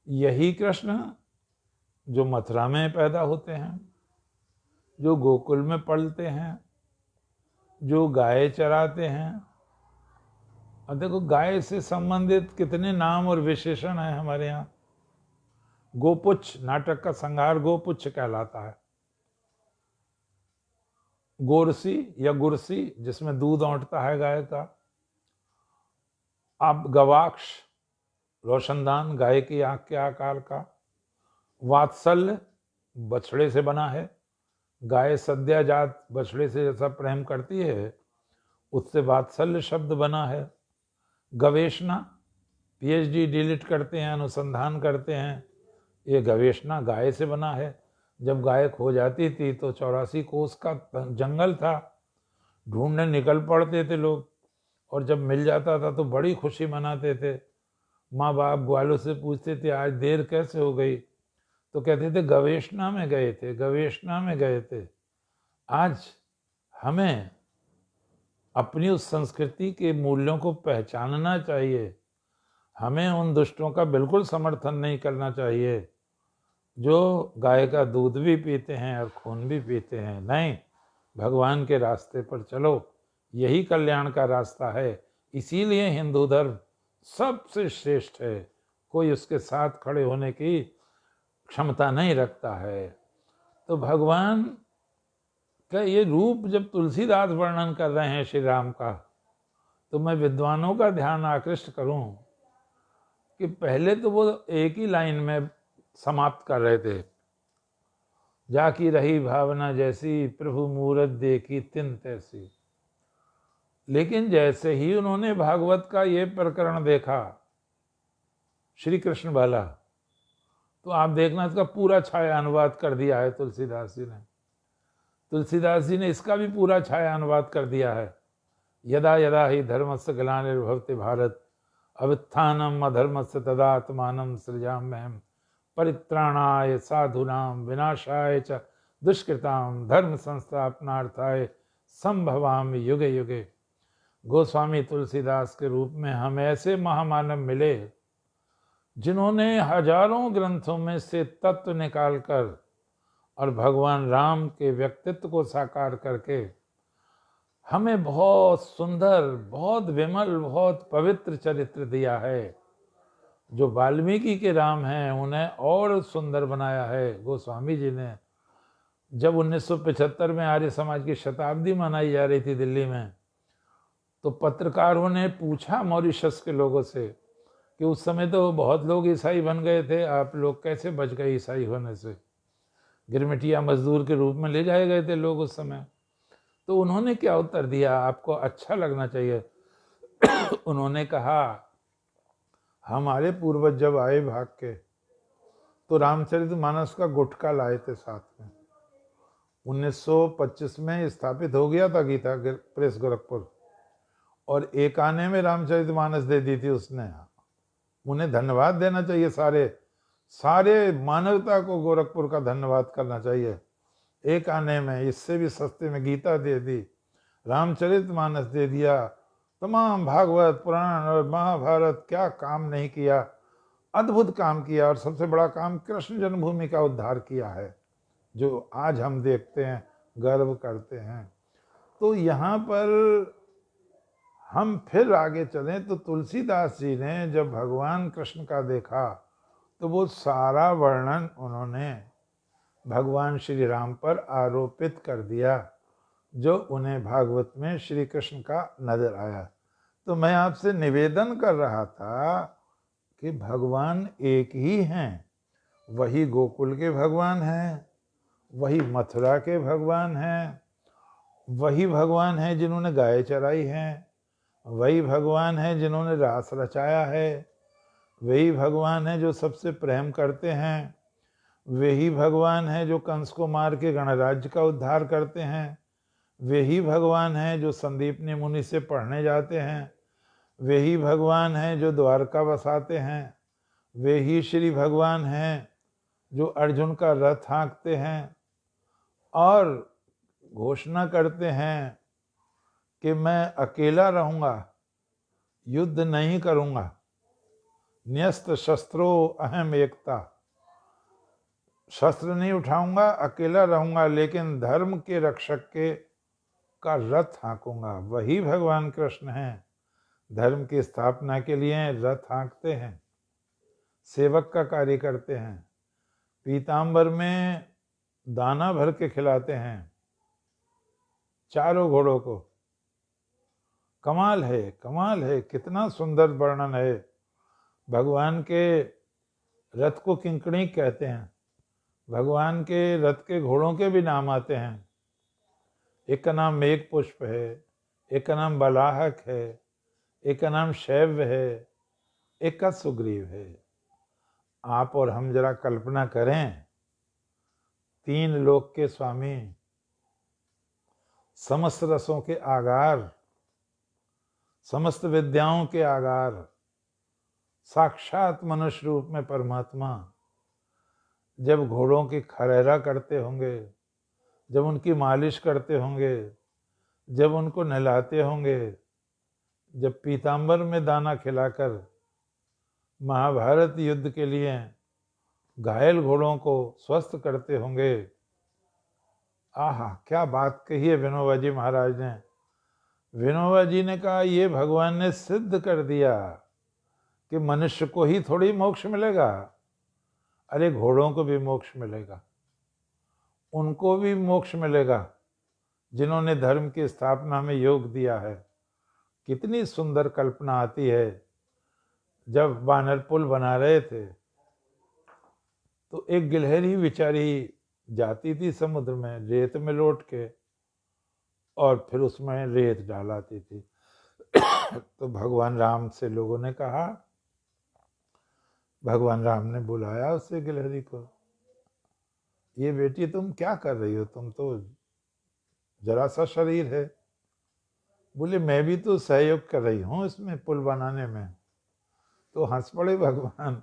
यही कृष्ण जो मथुरा में पैदा होते हैं, जो गोकुल में पलते हैं, जो गाय चराते हैं। अब देखो गाय से संबंधित कितने नाम और विशेषण हैं हमारे यहाँ। गोपुच्छ, नाटक का संहार गोपुच्छ कहलाता है। गोरसी या गुरसी, जिसमें दूध औंटता है गाय का। अब गवाक्ष, रोशनदान, गाय की आंख के आकार का। वात्सल्य, बछड़े से बना है। गाय सद्याजात बछड़े से जैसा प्रेम करती है, उससे वात्सल्य शब्द बना है। गवेषणा, पीएचडी डिलीट करते हैं, अनुसंधान करते हैं, ये गवेषणा गाय से बना है। जब गाय खो जाती थी तो 84 कोस का जंगल था, ढूंढने निकल पड़ते थे लोग, और जब मिल जाता था तो बड़ी खुशी मनाते थे। माँ बाप ग्वालों से पूछते थे आज देर कैसे हो गई, तो कहते थे गवेषणा में गए थे, गवेषणा में गए थे। आज हमें अपनी उस संस्कृति के मूल्यों को पहचानना चाहिए। हमें उन दुष्टों का बिल्कुल समर्थन नहीं करना चाहिए जो गाय का दूध भी पीते हैं और खून भी पीते हैं। नहीं, भगवान के रास्ते पर चलो, यही कल्याण का रास्ता है। इसीलिए हिंदू धर्म सबसे श्रेष्ठ है, कोई उसके साथ खड़े होने की क्षमता नहीं रखता है। तो भगवान का ये रूप जब तुलसीदास वर्णन कर रहे हैं श्री राम का, तो मैं विद्वानों का ध्यान आकृष्ट करूं कि पहले तो वो एक ही लाइन में समाप्त कर रहे थे, जाकी रही भावना जैसी प्रभु मूरत देखी तिन तैसी। लेकिन जैसे ही उन्होंने भागवत का ये प्रकरण देखा श्री कृष्ण वाला, तो आप देखना इसका पूरा छाया अनुवाद कर दिया है तुलसीदास जी ने। तुलसीदास जी ने इसका भी पूरा छाया अनुवाद कर दिया है। यदा यदा ही धर्मस्य ग्लानिर्भवति भारत अवित्थानम अधर्मस्य तदात्मानं सृजाम्यहम् परित्राणाय साधूनां विनाशाय च दुष्कृतां धर्म संस्थापनार्थाय संभवामि युगे युगे। गोस्वामी तुलसीदास के रूप में हमें ऐसे महामानव मिले जिन्होंने हजारों ग्रंथों में से तत्व निकालकर और भगवान राम के व्यक्तित्व को साकार करके हमें बहुत सुंदर, बहुत विमल, बहुत पवित्र चरित्र दिया है। जो वाल्मीकि के राम हैं उन्हें और सुंदर बनाया है गोस्वामी जी ने। जब 1975 में आर्य समाज की शताब्दी मनाई जा रही थी दिल्ली में, तो पत्रकारों ने पूछा मॉरिशस के लोगों से कि उस समय तो बहुत लोग ईसाई बन गए थे, आप लोग कैसे बच गए ईसाई होने से? गिरमिटिया मजदूर के रूप में ले जाए गए थे लोग उस समय। तो उन्होंने क्या उत्तर दिया, आपको अच्छा लगना चाहिए। उन्होंने कहा हमारे पूर्वज जब आए भाग के, तो रामचरितमानस का गुटका लाए थे साथ में। 1925 में स्थापित हो गया था गीता प्रेस गोरखपुर, और एक आने में रामचरितमानस दे दी थी उसने। उन्हें धन्यवाद देना चाहिए, सारे मानवता को गोरखपुर का धन्यवाद करना चाहिए। एक आने में इससे भी सस्ते में गीता दे दी, रामचरितमानस दे दिया, तमाम भागवत पुराण और महाभारत, क्या काम नहीं किया, अद्भुत काम किया। और सबसे बड़ा काम कृष्ण जन्मभूमि का उद्धार किया है, जो आज हम देखते हैं, गर्व करते हैं। तो यहाँ पर हम फिर आगे चलें तो तुलसीदास जी ने जब भगवान कृष्ण का देखा, तो वो सारा वर्णन उन्होंने भगवान श्री राम पर आरोपित कर दिया, जो उन्हें भागवत में श्री कृष्ण का नजर आया। तो मैं आपसे निवेदन कर रहा था कि भगवान एक ही हैं, वही गोकुल के भगवान हैं, वही मथुरा के भगवान हैं, वही भगवान हैं जिन्होंने गाय चराई हैं, वही भगवान हैं जिन्होंने रास रचाया है, वही भगवान हैं जो सबसे प्रेम करते हैं, वही भगवान हैं जो कंस को मार के गणराज्य का उद्धार करते हैं, वही भगवान हैं जो संदीपनी मुनि से पढ़ने जाते हैं, वही भगवान हैं जो द्वारका बसाते हैं, वही श्री भगवान हैं जो अर्जुन का रथ हाँकते हैं और घोषणा करते हैं कि मैं अकेला रहूँगा, युद्ध नहीं करूँगा, न्यस्त शस्त्रो अहम एकता, शस्त्र नहीं उठाऊंगा, अकेला रहूंगा, लेकिन धर्म के रक्षक के का रथ हाँकूंगा। वही भगवान कृष्ण हैं, धर्म की स्थापना के लिए रथ हाँकते हैं, सेवक का कार्य करते हैं, पीताम्बर में दाना भर के खिलाते हैं चारों घोड़ों को। कमाल है, कमाल है, कितना सुंदर वर्णन है। भगवान के रथ को किंकणी कहते हैं। भगवान के रथ के घोड़ों के भी नाम आते हैं। एक का नाम मेघ पुष्प है, एक का नाम बलाहक है, एक का नाम शैव्य है, एक का सुग्रीव है। आप और हम जरा कल्पना करें, तीन लोक के स्वामी, समस्त रसों के आगार, समस्त विद्याओं के आगार, साक्षात मनुष्य रूप में परमात्मा जब घोड़ों की खरैरा करते होंगे, जब उनकी मालिश करते होंगे, जब उनको नहलाते होंगे, जब पीताम्बर में दाना खिलाकर महाभारत युद्ध के लिए घायल घोड़ों को स्वस्थ करते होंगे। आहा, क्या बात कही है विनोबा जी महाराज ने। विनोबा जी ने कहा, ये भगवान ने सिद्ध कर दिया कि मनुष्य को ही थोड़ी मोक्ष मिलेगा, अरे घोड़ों को भी मोक्ष मिलेगा, उनको भी मोक्ष मिलेगा जिन्होंने धर्म की स्थापना में योग दिया है। कितनी सुंदर कल्पना आती है। जब बानर पुल बना रहे थे तो एक गिलहरी बेचारी जाती थी समुद्र में, रेत में लौट के, और फिर उसमें रेत डालाती थी। तो भगवान राम से लोगों ने कहा, भगवान राम ने बुलाया उससे गिलहरी को, ये बेटी तुम क्या कर रही हो, तुम तो जरा सा शरीर है। बोले मैं भी तो सहयोग कर रही हूँ इसमें पुल बनाने में। तो हंस पड़े भगवान,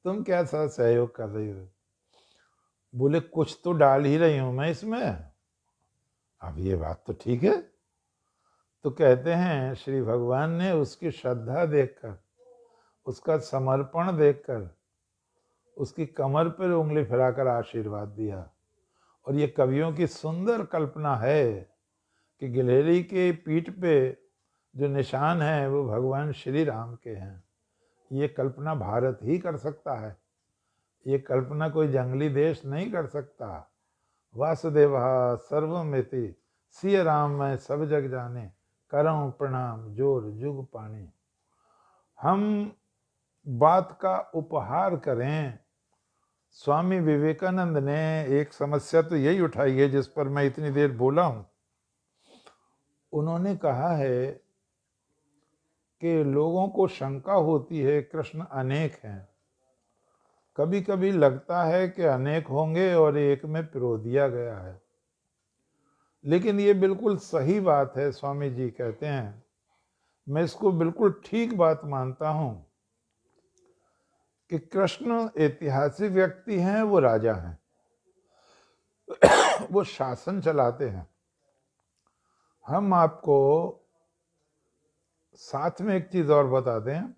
तुम क्या सा सहयोग कर रही हो। बोले कुछ तो डाल ही रही हूं मैं इसमें। अब ये बात तो ठीक है। तो कहते हैं श्री भगवान ने उसकी श्रद्धा देखकर, उसका समर्पण देखकर उसकी कमर पर उंगली फिराकर आशीर्वाद दिया। और ये कवियों की सुंदर कल्पना है कि गिलहरी के पीठ पे जो निशान है वो भगवान श्री राम के हैं। ये कल्पना भारत ही कर सकता है, ये कल्पना कोई जंगली देश नहीं कर सकता। वासुदेवा सर्वमिति सिय राम मैं सब जग जाने, करऊं प्रणाम जोर जुग पानी। हम बात का उपहार करें। स्वामी विवेकानंद ने एक समस्या तो यही उठाई है जिस पर मैं इतनी देर बोला हूं। उन्होंने कहा है कि लोगों को शंका होती है कृष्ण अनेक हैं। कभी कभी लगता है कि अनेक होंगे और एक में पिरो दिया गया है, लेकिन ये बिल्कुल सही बात है। स्वामी जी कहते हैं, मैं इसको बिल्कुल ठीक बात मानता हूं कि कृष्ण ऐतिहासिक व्यक्ति हैं, वो राजा हैं, वो शासन चलाते हैं। हम आपको साथ में एक चीज और बता दें,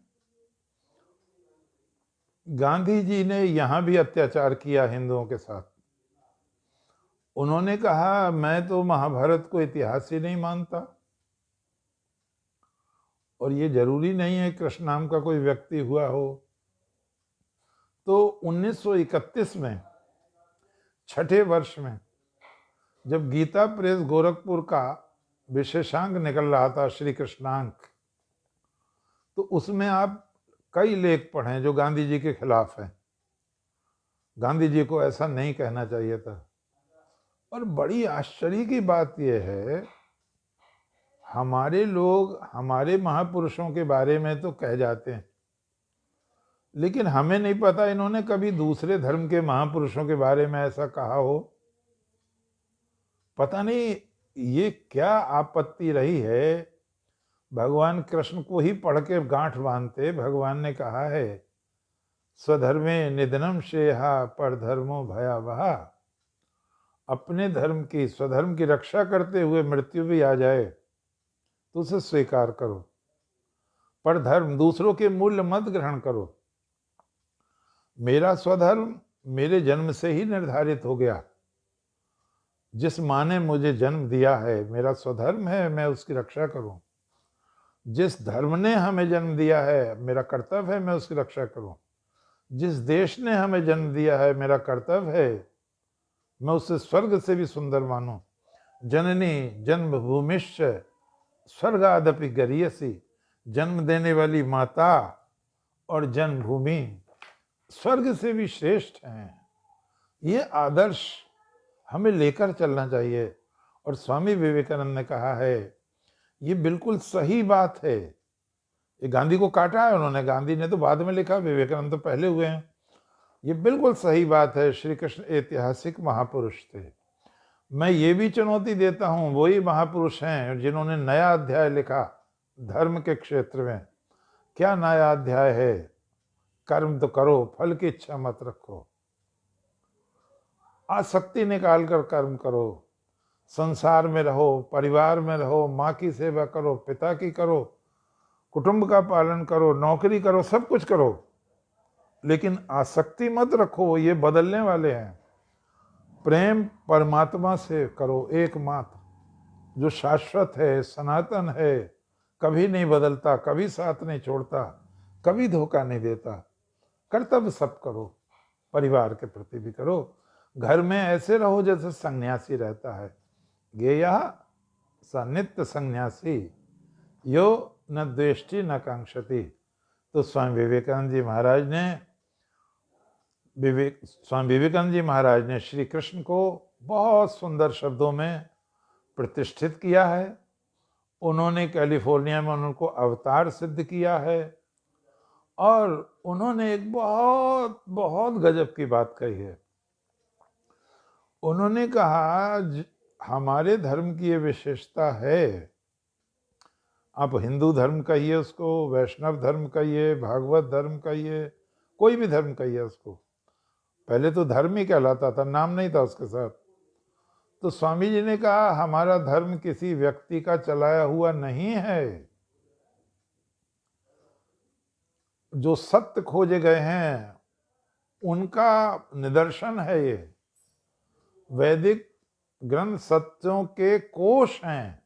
गांधी जी ने यहां भी अत्याचार किया हिंदुओं के साथ। उन्होंने कहा मैं तो महाभारत को इतिहास ही नहीं मानता, और ये जरूरी नहीं है कृष्ण नाम का कोई व्यक्ति हुआ हो। तो 1931 में छठे वर्ष में जब गीता प्रेस गोरखपुर का विशेषांक निकल रहा था, श्री कृष्णांक, तो उसमें आप कई लेख पढ़ें जो गांधी जी के खिलाफ हैं। गांधी जी को ऐसा नहीं कहना चाहिए था। और बड़ी आश्चर्य की बात यह है, हमारे लोग हमारे महापुरुषों के बारे में तो कह जाते हैं, लेकिन हमें नहीं पता इन्होंने कभी दूसरे धर्म के महापुरुषों के बारे में ऐसा कहा हो। पता नहीं ये क्या आपत्ति रही है। भगवान कृष्ण को ही पढ़ के गांठ बांधते। भगवान ने कहा है, स्वधर्मे निधनम श्रेयः परधर्मो भयावह। अपने धर्म की, स्वधर्म की रक्षा करते हुए मृत्यु भी आ जाए तो उसे स्वीकार करो, पर धर्म दूसरों के मूल्य मत ग्रहण करो। मेरा स्वधर्म मेरे जन्म से ही निर्धारित हो गया। जिस माँ ने मुझे जन्म दिया है, मेरा स्वधर्म है मैं उसकी रक्षा करूं। जिस धर्म ने हमें जन्म दिया है, मेरा कर्तव्य है मैं उसकी रक्षा करूं। जिस देश ने हमें जन्म दिया है, मेरा कर्तव्य है मैं उसे स्वर्ग से भी सुंदर मानूं। जननी जन्मभूमिश्च स्वर्गादपि गरीयसी। जन्म देने वाली माता और जन्मभूमि स्वर्ग से भी श्रेष्ठ हैं। ये आदर्श हमें लेकर चलना चाहिए। और स्वामी विवेकानंद ने कहा है, ये बिल्कुल सही बात है। ये गांधी को काटा है उन्होंने, गांधी ने तो बाद में लिखा, विवेकानंद तो पहले हुए हैं। ये बिल्कुल सही बात है। श्री कृष्ण ऐतिहासिक महापुरुष थे। मैं ये भी चुनौती देता हूं, वही महापुरुष हैं जिन्होंने नया अध्याय लिखा धर्म के क्षेत्र में। क्या नया अध्याय है? कर्म तो करो, फल की इच्छा मत रखो। आसक्ति निकाल कर कर्म करो। संसार में रहो, परिवार में रहो, माँ की सेवा करो, पिता की करो, कुटुंब का पालन करो, नौकरी करो, सब कुछ करो, लेकिन आसक्ति मत रखो, ये बदलने वाले हैं। प्रेम परमात्मा से करो, एकमात्र जो शाश्वत है, सनातन है, कभी नहीं बदलता, कभी साथ नहीं छोड़ता, कभी धोखा नहीं देता। कर्तव्य सब करो, परिवार के प्रति भी करो। घर में ऐसे रहो जैसे सन्यासी रहता है। गेयः स नित्य सन्यासी यो न द्वेष्टि न कांक्षति। तो स्वामी विवेकानंद जी महाराज ने श्री कृष्ण को बहुत सुंदर शब्दों में प्रतिष्ठित किया है। उन्होंने कैलिफोर्निया में उनको अवतार सिद्ध किया है। और उन्होंने एक बहुत बहुत गजब की बात कही है। उन्होंने कहा, हमारे धर्म की ये विशेषता है, आप हिंदू धर्म कहिए उसको, वैष्णव धर्म कहिए, भागवत धर्म कहिए, कोई भी धर्म कहिए उसको, पहले तो धर्म ही कहलाता था, नाम नहीं था उसके साथ। तो स्वामी जी ने कहा, हमारा धर्म किसी व्यक्ति का चलाया हुआ नहीं है। जो सत्य खोजे गए हैं उनका निदर्शन है ये। वैदिक ग्रंथ सत्यों के कोश हैं,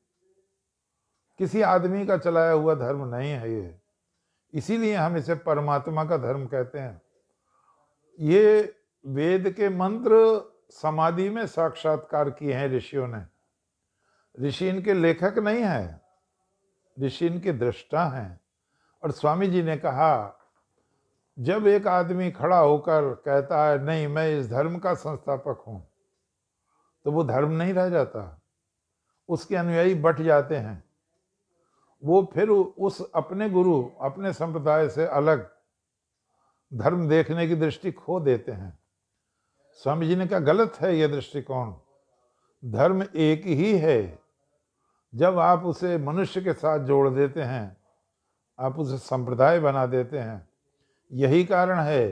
किसी आदमी का चलाया हुआ धर्म नहीं है ये। इसीलिए हम इसे परमात्मा का धर्म कहते हैं। ये वेद के मंत्र समाधि में साक्षात्कार किए हैं ऋषियों ने। ऋषि इनके लेखक नहीं है, ऋषि इनके दृष्टा हैं। और स्वामी जी ने कहा, जब एक आदमी खड़ा होकर कहता है नहीं मैं इस धर्म का संस्थापक हूं, तो वो धर्म नहीं रह जाता, उसके अनुयायी बट जाते हैं। वो फिर उस अपने गुरु, अपने संप्रदाय से अलग धर्म देखने की दृष्टि खो देते हैं। स्वामी जी ने कहा, गलत है यह दृष्टिकोण। धर्म एक ही है। जब आप उसे मनुष्य के साथ जोड़ देते हैं, आप उसे संप्रदाय बना देते हैं। यही कारण है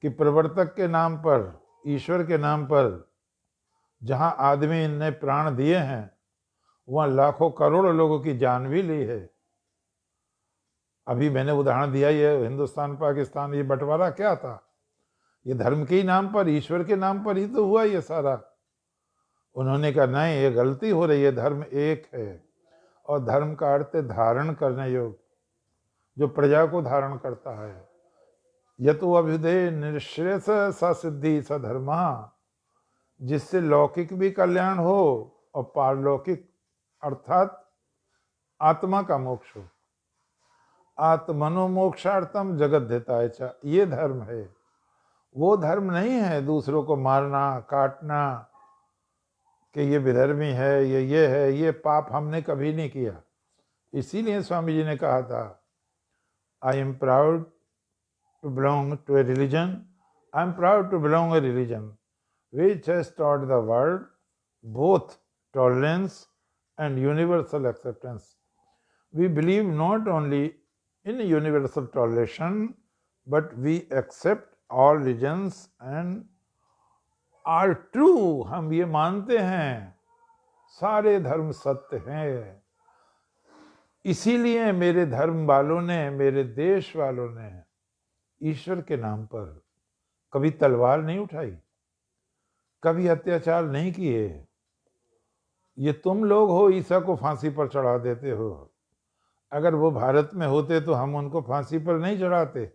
कि प्रवर्तक के नाम पर, ईश्वर के नाम पर जहां आदमी ने प्राण दिए हैं, वहां लाखों करोड़ों लोगों की जान भी ली है। अभी मैंने उदाहरण दिया, ये हिंदुस्तान पाकिस्तान, ये बंटवारा क्या था? ये धर्म के ही नाम पर, ईश्वर के नाम पर ही तो हुआ ये सारा। उन्होंने कहा नहीं, ये गलती हो रही है, धर्म एक है। और धर्म का अर्थ है धारण करने योग्य, जो प्रजा को धारण करता है। यतो अभ्युदय निःश्रेयस स सिद्धि स धर्मः, जिससे लौकिक भी कल्याण हो और पारलौकिक अर्थात आत्मा का मोक्ष हो। आत्मनो मोक्षार्थम जगद्धिताय च, ये धर्म है। वो धर्म नहीं है दूसरों को मारना, काटना, कि ये विधर्मी है, ये है, ये पाप हमने कभी नहीं किया। इसीलिए स्वामी जी ने कहा था, I am proud to belong to a religion, I am proud to belong a religion which has taught the world both tolerance and universal acceptance. We believe not only in universal toleration, but we accept all religions and are true. हम ये मानते हैं सारे धर्म सत्य हैं। इसीलिए मेरे धर्म वालों ने, मेरे देश वालों ने ईश्वर के नाम पर कभी तलवार नहीं उठाई, कभी अत्याचार नहीं किए। ये तुम लोग हो ईसा को फांसी पर चढ़ा देते हो। अगर वो भारत में होते तो हम उनको फांसी पर नहीं चढ़ाते।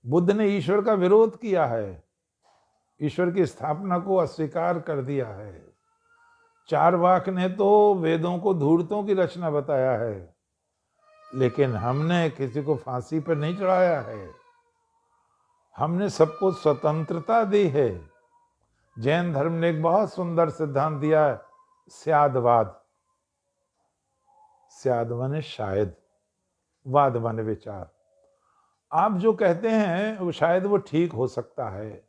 बुद्ध ने ईश्वर का विरोध किया है, ईश्वर की स्थापना को अस्वीकार कर दिया है। चारवाक ने तो वेदों को धूर्तों की रचना बताया है, लेकिन हमने किसी को फांसी पर नहीं चढ़ाया है। हमने सबको स्वतंत्रता दी है। जैन धर्म ने एक बहुत सुंदर सिद्धांत दिया है, स्यादवाद। स्याद माने शायद, वाद माने विचार। आप जो कहते हैं वो शायद वो ठीक हो सकता है,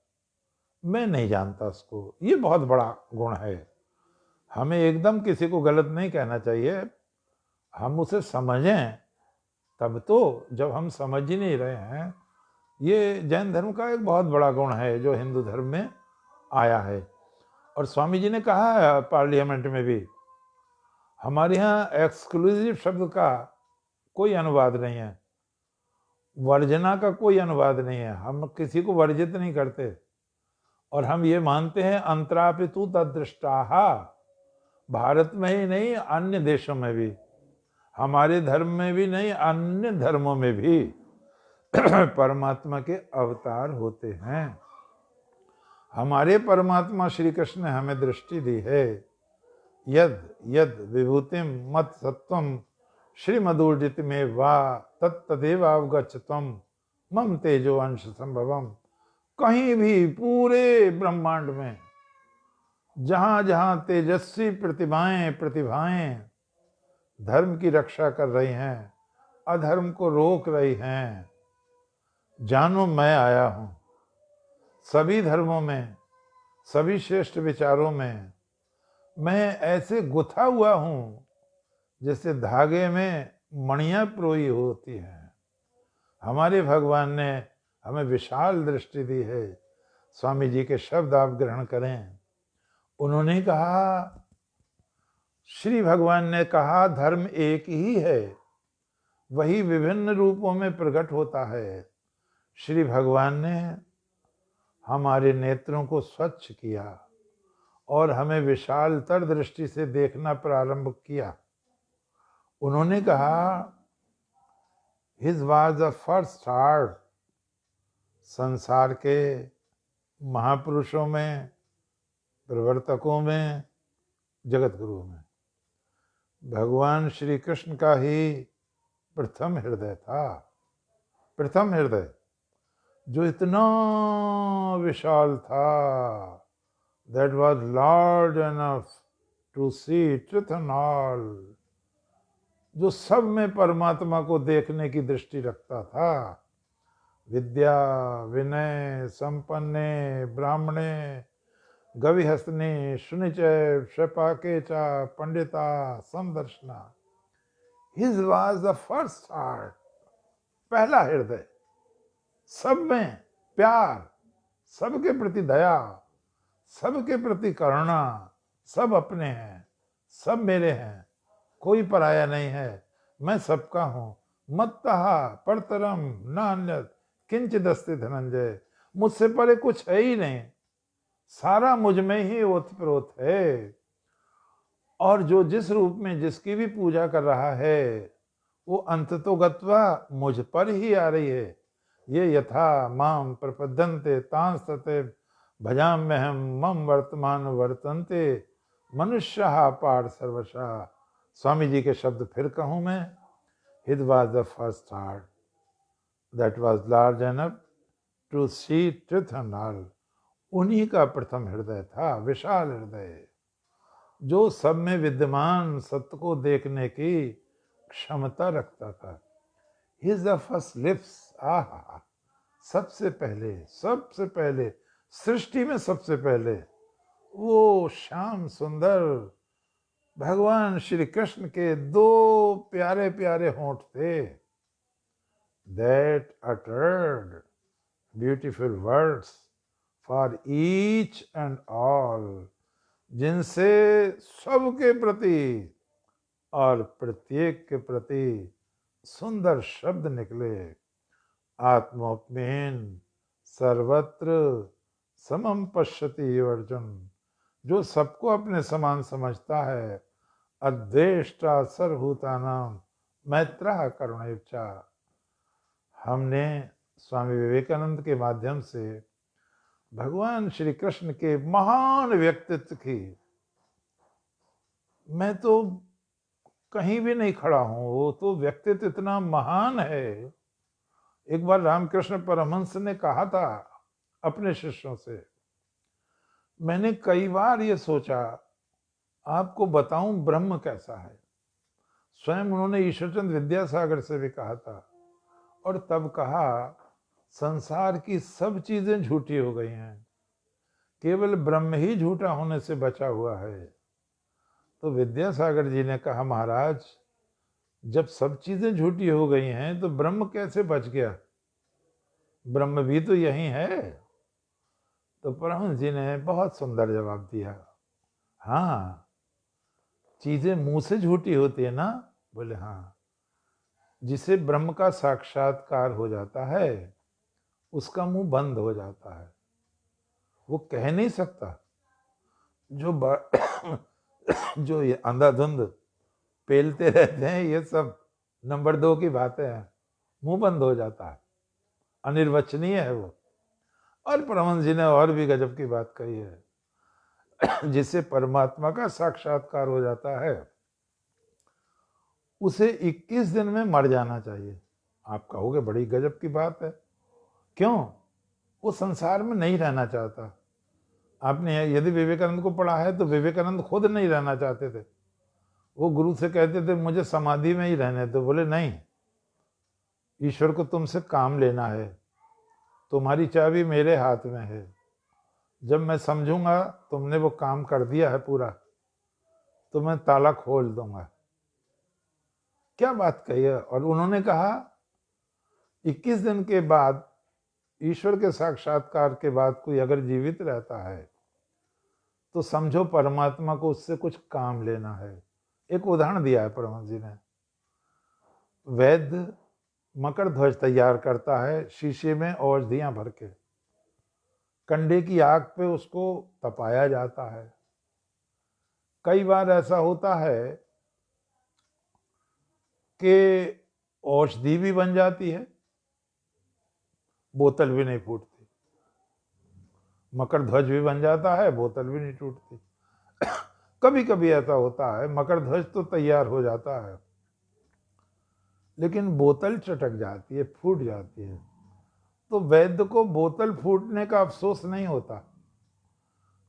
मैं नहीं जानता उसको। ये बहुत बड़ा गुण है। हमें एकदम किसी को गलत नहीं कहना चाहिए, हम उसे समझें तब तो। जब हम समझ ही नहीं रहे हैं, ये जैन धर्म का एक बहुत बड़ा गुण है जो हिंदू धर्म में आया है। और स्वामी जी ने कहा है पार्लियामेंट में भी, हमारे यहाँ एक्सक्लूसिव शब्द का कोई अनुवाद नहीं है, वर्जना का कोई अनुवाद नहीं है। हम किसी को वर्जित नहीं करते। और हम ये मानते हैं अंतरापितु तदृष्टाहा, भारत में ही नहीं अन्य देशों में भी, हमारे धर्म में भी नहीं अन्य धर्मों में भी परमात्मा के अवतार होते हैं। हमारे परमात्मा श्री कृष्ण ने हमें दृष्टि दी है। यद यद विभूतिम मत सत्वम श्रीमदूर्जित में वा तत्तदेव अवगच्छत्वम मम तेजो अंश संभवम। कहीं भी पूरे ब्रह्मांड में जहां जहां तेजस्वी प्रतिभाएं धर्म की रक्षा कर रही हैं, अधर्म को रोक रही हैं, जानो मैं आया हूं। सभी धर्मों में, सभी श्रेष्ठ विचारों में मैं ऐसे गुथा हुआ हूं जैसे धागे में मणियां प्रोई होती हैं। हमारे भगवान ने हमें विशाल दृष्टि दी है। स्वामी जी के शब्द आप ग्रहण करें। उन्होंने कहा, श्री भगवान ने कहा, धर्म एक ही है, वही विभिन्न रूपों में प्रकट होता है। श्री भगवान ने हमारे नेत्रों को स्वच्छ किया और हमें विशालतर दृष्टि से देखना प्रारंभ किया। उन्होंने कहा, his was the first start. संसार के महापुरुषों में, प्रवर्तकों में, जगत गुरु में भगवान श्री कृष्ण का ही प्रथम हृदय था। प्रथम हृदय जो इतना विशाल था, that was large enough to see truth and all, जो सब में परमात्मा को देखने की दृष्टि रखता था। विद्या विनय संपन्ने ब्राह्मणे गविहस्ने शुनिचय शपाके चा पंडिता समदर्शना। His was the first heart, पहला हृदय। सब में प्यार, सबके प्रति दया, सबके प्रति करुणा। सब अपने हैं, सब मेरे हैं, कोई पराया नहीं है, मैं सबका हूं। मत्तहा परतरम नान्यत किंचिदस्ति धनंजय। मुझसे परे कुछ है ही नहीं, सारा मुझ में ही ओतप्रोत है। और जो जिस रूप में जिसकी भी पूजा कर रहा है, वो अंततोगत्वा मुझ पर ही आ रही है। ये यथा माम प्रपद्यन्ते तांस्तते भजाम्यहम मम वर्तमान वर्तन्ते मनुष्यः पार्थ सर्वशः। स्वामी जी के शब्द फिर कहूं मैं, his was the first heart that was large enough to see truth and all. उन्हीं का प्रथम हृदय था, विशाल हृदय, जो सब में विद्यमान सत्य को देखने की क्षमता रखता था। हिज द फर्स्ट लिप्स, आहा, सबसे पहले सृष्टि में सबसे पहले वो श्याम सुंदर भगवान श्री कृष्ण के दो प्यारे प्यारे होंठ थे। That uttered beautiful words for each and all, जिनसे सबके प्रति और प्रत्येक के प्रति सुंदर शब्द निकले। आत्मोपमेन सर्वत्र समम पश्यति अर्जुन, जो सबको अपने समान समझता है। अद्वेष्टा सर्वभूतानां मैत्रः करुणैव च। हमने स्वामी विवेकानंद के माध्यम से भगवान श्री कृष्ण के महान व्यक्तित्व की, मैं तो कहीं भी नहीं खड़ा हूं, वो तो व्यक्तित्व इतना महान है। एक बार रामकृष्ण परमहंस ने कहा था अपने शिष्यों से, मैंने कई बार ये सोचा आपको बताऊं ब्रह्म कैसा है। स्वयं उन्होंने ईश्वरचंद विद्यासागर से भी कहा था, और तब कहा संसार की सब चीजें झूठी हो गई हैं, केवल ब्रह्म ही झूठा होने से बचा हुआ है। तो विद्यासागर जी ने कहा, महाराज जब सब चीजें झूठी हो गई हैं तो ब्रह्म कैसे बच गया? ब्रह्म भी तो यही है। तो परमहंस जी ने बहुत सुंदर जवाब दिया, हाँ चीजें मुंह से झूठी होती है ना? बोले हाँ, जिसे ब्रह्म का साक्षात्कार हो जाता है उसका मुंह बंद हो जाता है, वो कह नहीं सकता। जो ये अंधाधुंध पेलते रहते हैं, ये सब नंबर 2 की बातें हैं, मुंह बंद हो जाता है, अनिर्वचनीय है वो। और परमहंस जी ने और भी गजब की बात कही है, जिससे परमात्मा का साक्षात्कार हो जाता है उसे 21 दिन में मर जाना चाहिए। आप कहोगे बड़ी गजब की बात है, क्यों? वो संसार में नहीं रहना चाहता। आपने यदि विवेकानंद को पढ़ा है तो विवेकानंद खुद नहीं रहना चाहते थे। वो गुरु से कहते थे मुझे समाधि में ही रहने दो। बोले नहीं, ईश्वर को तुमसे काम लेना है, तुम्हारी चाबी मेरे हाथ में है, जब मैं समझूंगा तुमने वो काम कर दिया है पूरा तो मैं ताला खोल दूंगा। क्या बात कही है। और उन्होंने कहा 21 दिन के बाद, ईश्वर के साक्षात्कार के बाद कोई अगर जीवित रहता है तो समझो परमात्मा को उससे कुछ काम लेना है। एक उदाहरण दिया है परमहंस जी ने। वैद्य मकर ध्वज तैयार करता है शीशे में औषधियां भर के, कंडे की आग पे उसको तपाया जाता है। कई बार ऐसा होता है कि औषधि भी बन जाती है, बोतल भी नहीं फूटती। मकर ध्वज भी बन जाता है, बोतल भी नहीं टूटती। कभी कभी ऐसा होता है मकर ध्वज तो तैयार हो जाता है लेकिन बोतल चटक जाती है, फूट जाती है। तो वैद्य को बोतल फूटने का अफसोस नहीं होता,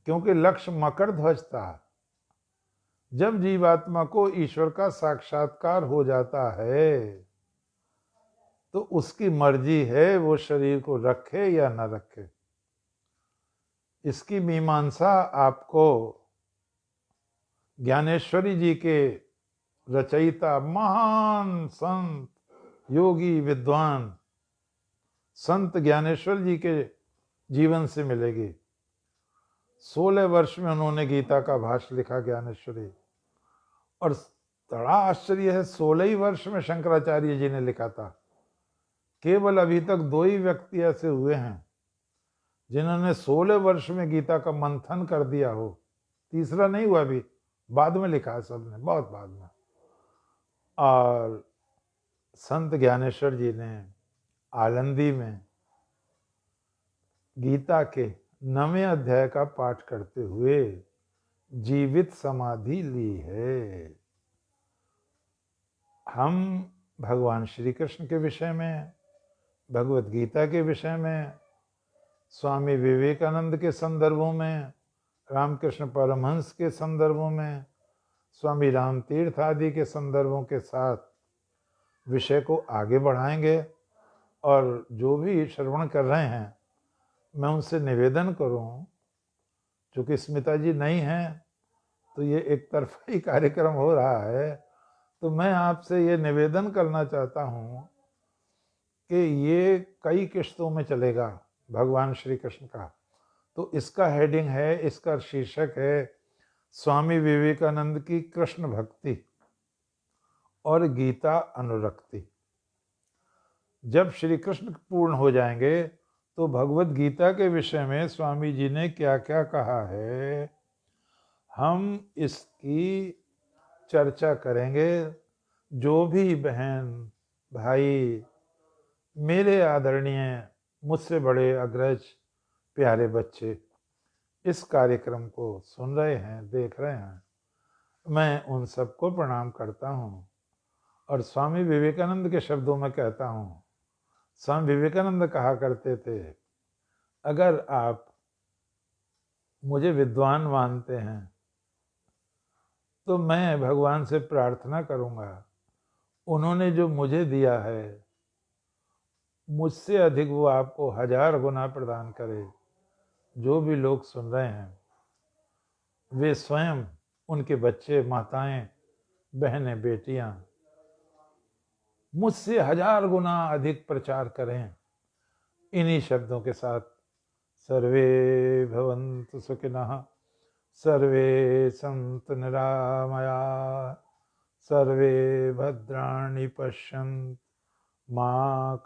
क्योंकि लक्ष्य मकर ध्वज था। जब जीवात्मा को ईश्वर का साक्षात्कार हो जाता है तो उसकी मर्जी है वो शरीर को रखे या न रखे। इसकी मीमांसा आपको ज्ञानेश्वरी जी के रचयिता महान संत योगी विद्वान संत ज्ञानेश्वर जी के जीवन से मिलेगी। 16 वर्ष में उन्होंने गीता का भाष्य लिखा ज्ञानेश्वरी, और बड़ा आश्चर्य है 16 ही वर्ष में शंकराचार्य जी ने लिखा था। केवल अभी तक 2 ही व्यक्ति ऐसे हुए हैं जिन्होंने 16 वर्ष में गीता का मंथन कर दिया हो। तीसरा नहीं हुआ, अभी बाद में लिखा है सबने, बहुत बाद में। और संत ज्ञानेश्वर जी ने आलंदी में गीता के 9वें अध्याय का पाठ करते हुए जीवित समाधि ली है। हम भगवान श्री कृष्ण के विषय में, भगवत गीता के विषय में, स्वामी विवेकानंद के संदर्भों में, रामकृष्ण परमहंस के संदर्भों में, स्वामी राम तीर्थ आदि के संदर्भों के साथ विषय को आगे बढ़ाएंगे। और जो भी श्रवण कर रहे हैं मैं उनसे निवेदन करूं, चूँकि स्मिता जी नहीं हैं तो ये एक तरफा ही कार्यक्रम हो रहा है, तो मैं आपसे ये निवेदन करना चाहता हूं कि ये कई किश्तों में चलेगा भगवान श्री कृष्ण का। तो इसका हेडिंग है, इसका शीर्षक है स्वामी विवेकानंद की कृष्ण भक्ति और गीता अनुरक्ति। जब श्री कृष्ण पूर्ण हो जाएंगे तो भगवत गीता के विषय में स्वामी जी ने क्या क्या कहा है, हम इसकी चर्चा करेंगे। जो भी बहन भाई, मेरे आदरणीय, मुझसे बड़े अग्रज, प्यारे बच्चे इस कार्यक्रम को सुन रहे हैं, देख रहे हैं, मैं उन सबको प्रणाम करता हूँ। और स्वामी विवेकानंद के शब्दों में कहता हूँ, स्वामी विवेकानंद कहा करते थे, अगर आप मुझे विद्वान मानते हैं तो मैं भगवान से प्रार्थना करूँगा, उन्होंने जो मुझे दिया है मुझसे अधिक वो आपको 1000 गुना प्रदान करे। जो भी लोग सुन रहे हैं वे स्वयं, उनके बच्चे, माताएं, बहनें, बेटियां मुझसे 1000 गुना अधिक प्रचार करें। इन्हीं शब्दों के साथ सर्वे भवन्तु सुखिनः, सर्वे सन्तु निरामया, सर्वे भद्राणि पश्यन्तु, मा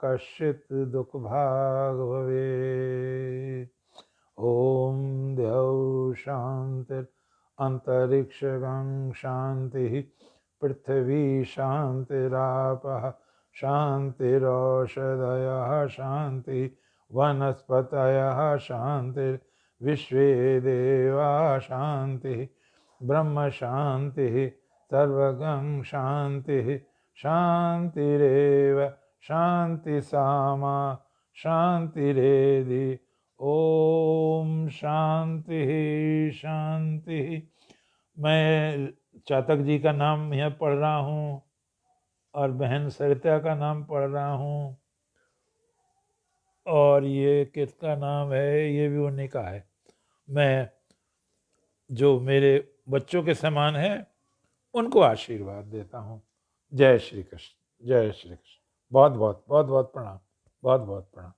कश्चित् दुःखभाग् भवेत्। ओम द्यौ शांतिर अंतरिक्षगं शांति, पृथ्वी शांतिरापः शांतिरौषधयः शांति, वनस्पतयः शांति, विश्वे देवा शांति, ब्रह्म शांति, सर्वगं शांति, शांतिरेव शांति सामा शांतिरेधि। ओम शांति शांति। मैं चातक जी का नाम यहाँ पढ़ रहा हूँ और बहन सरिता का नाम पढ़ रहा हूँ, और ये किसका नाम है, ये भी उन्हीं का है। मैं जो मेरे बच्चों के समान है उनको आशीर्वाद देता हूँ। जय श्री कृष्ण, जय श्री कृष्ण। बहुत बहुत प्रणाम, बहुत बहुत प्रणाम।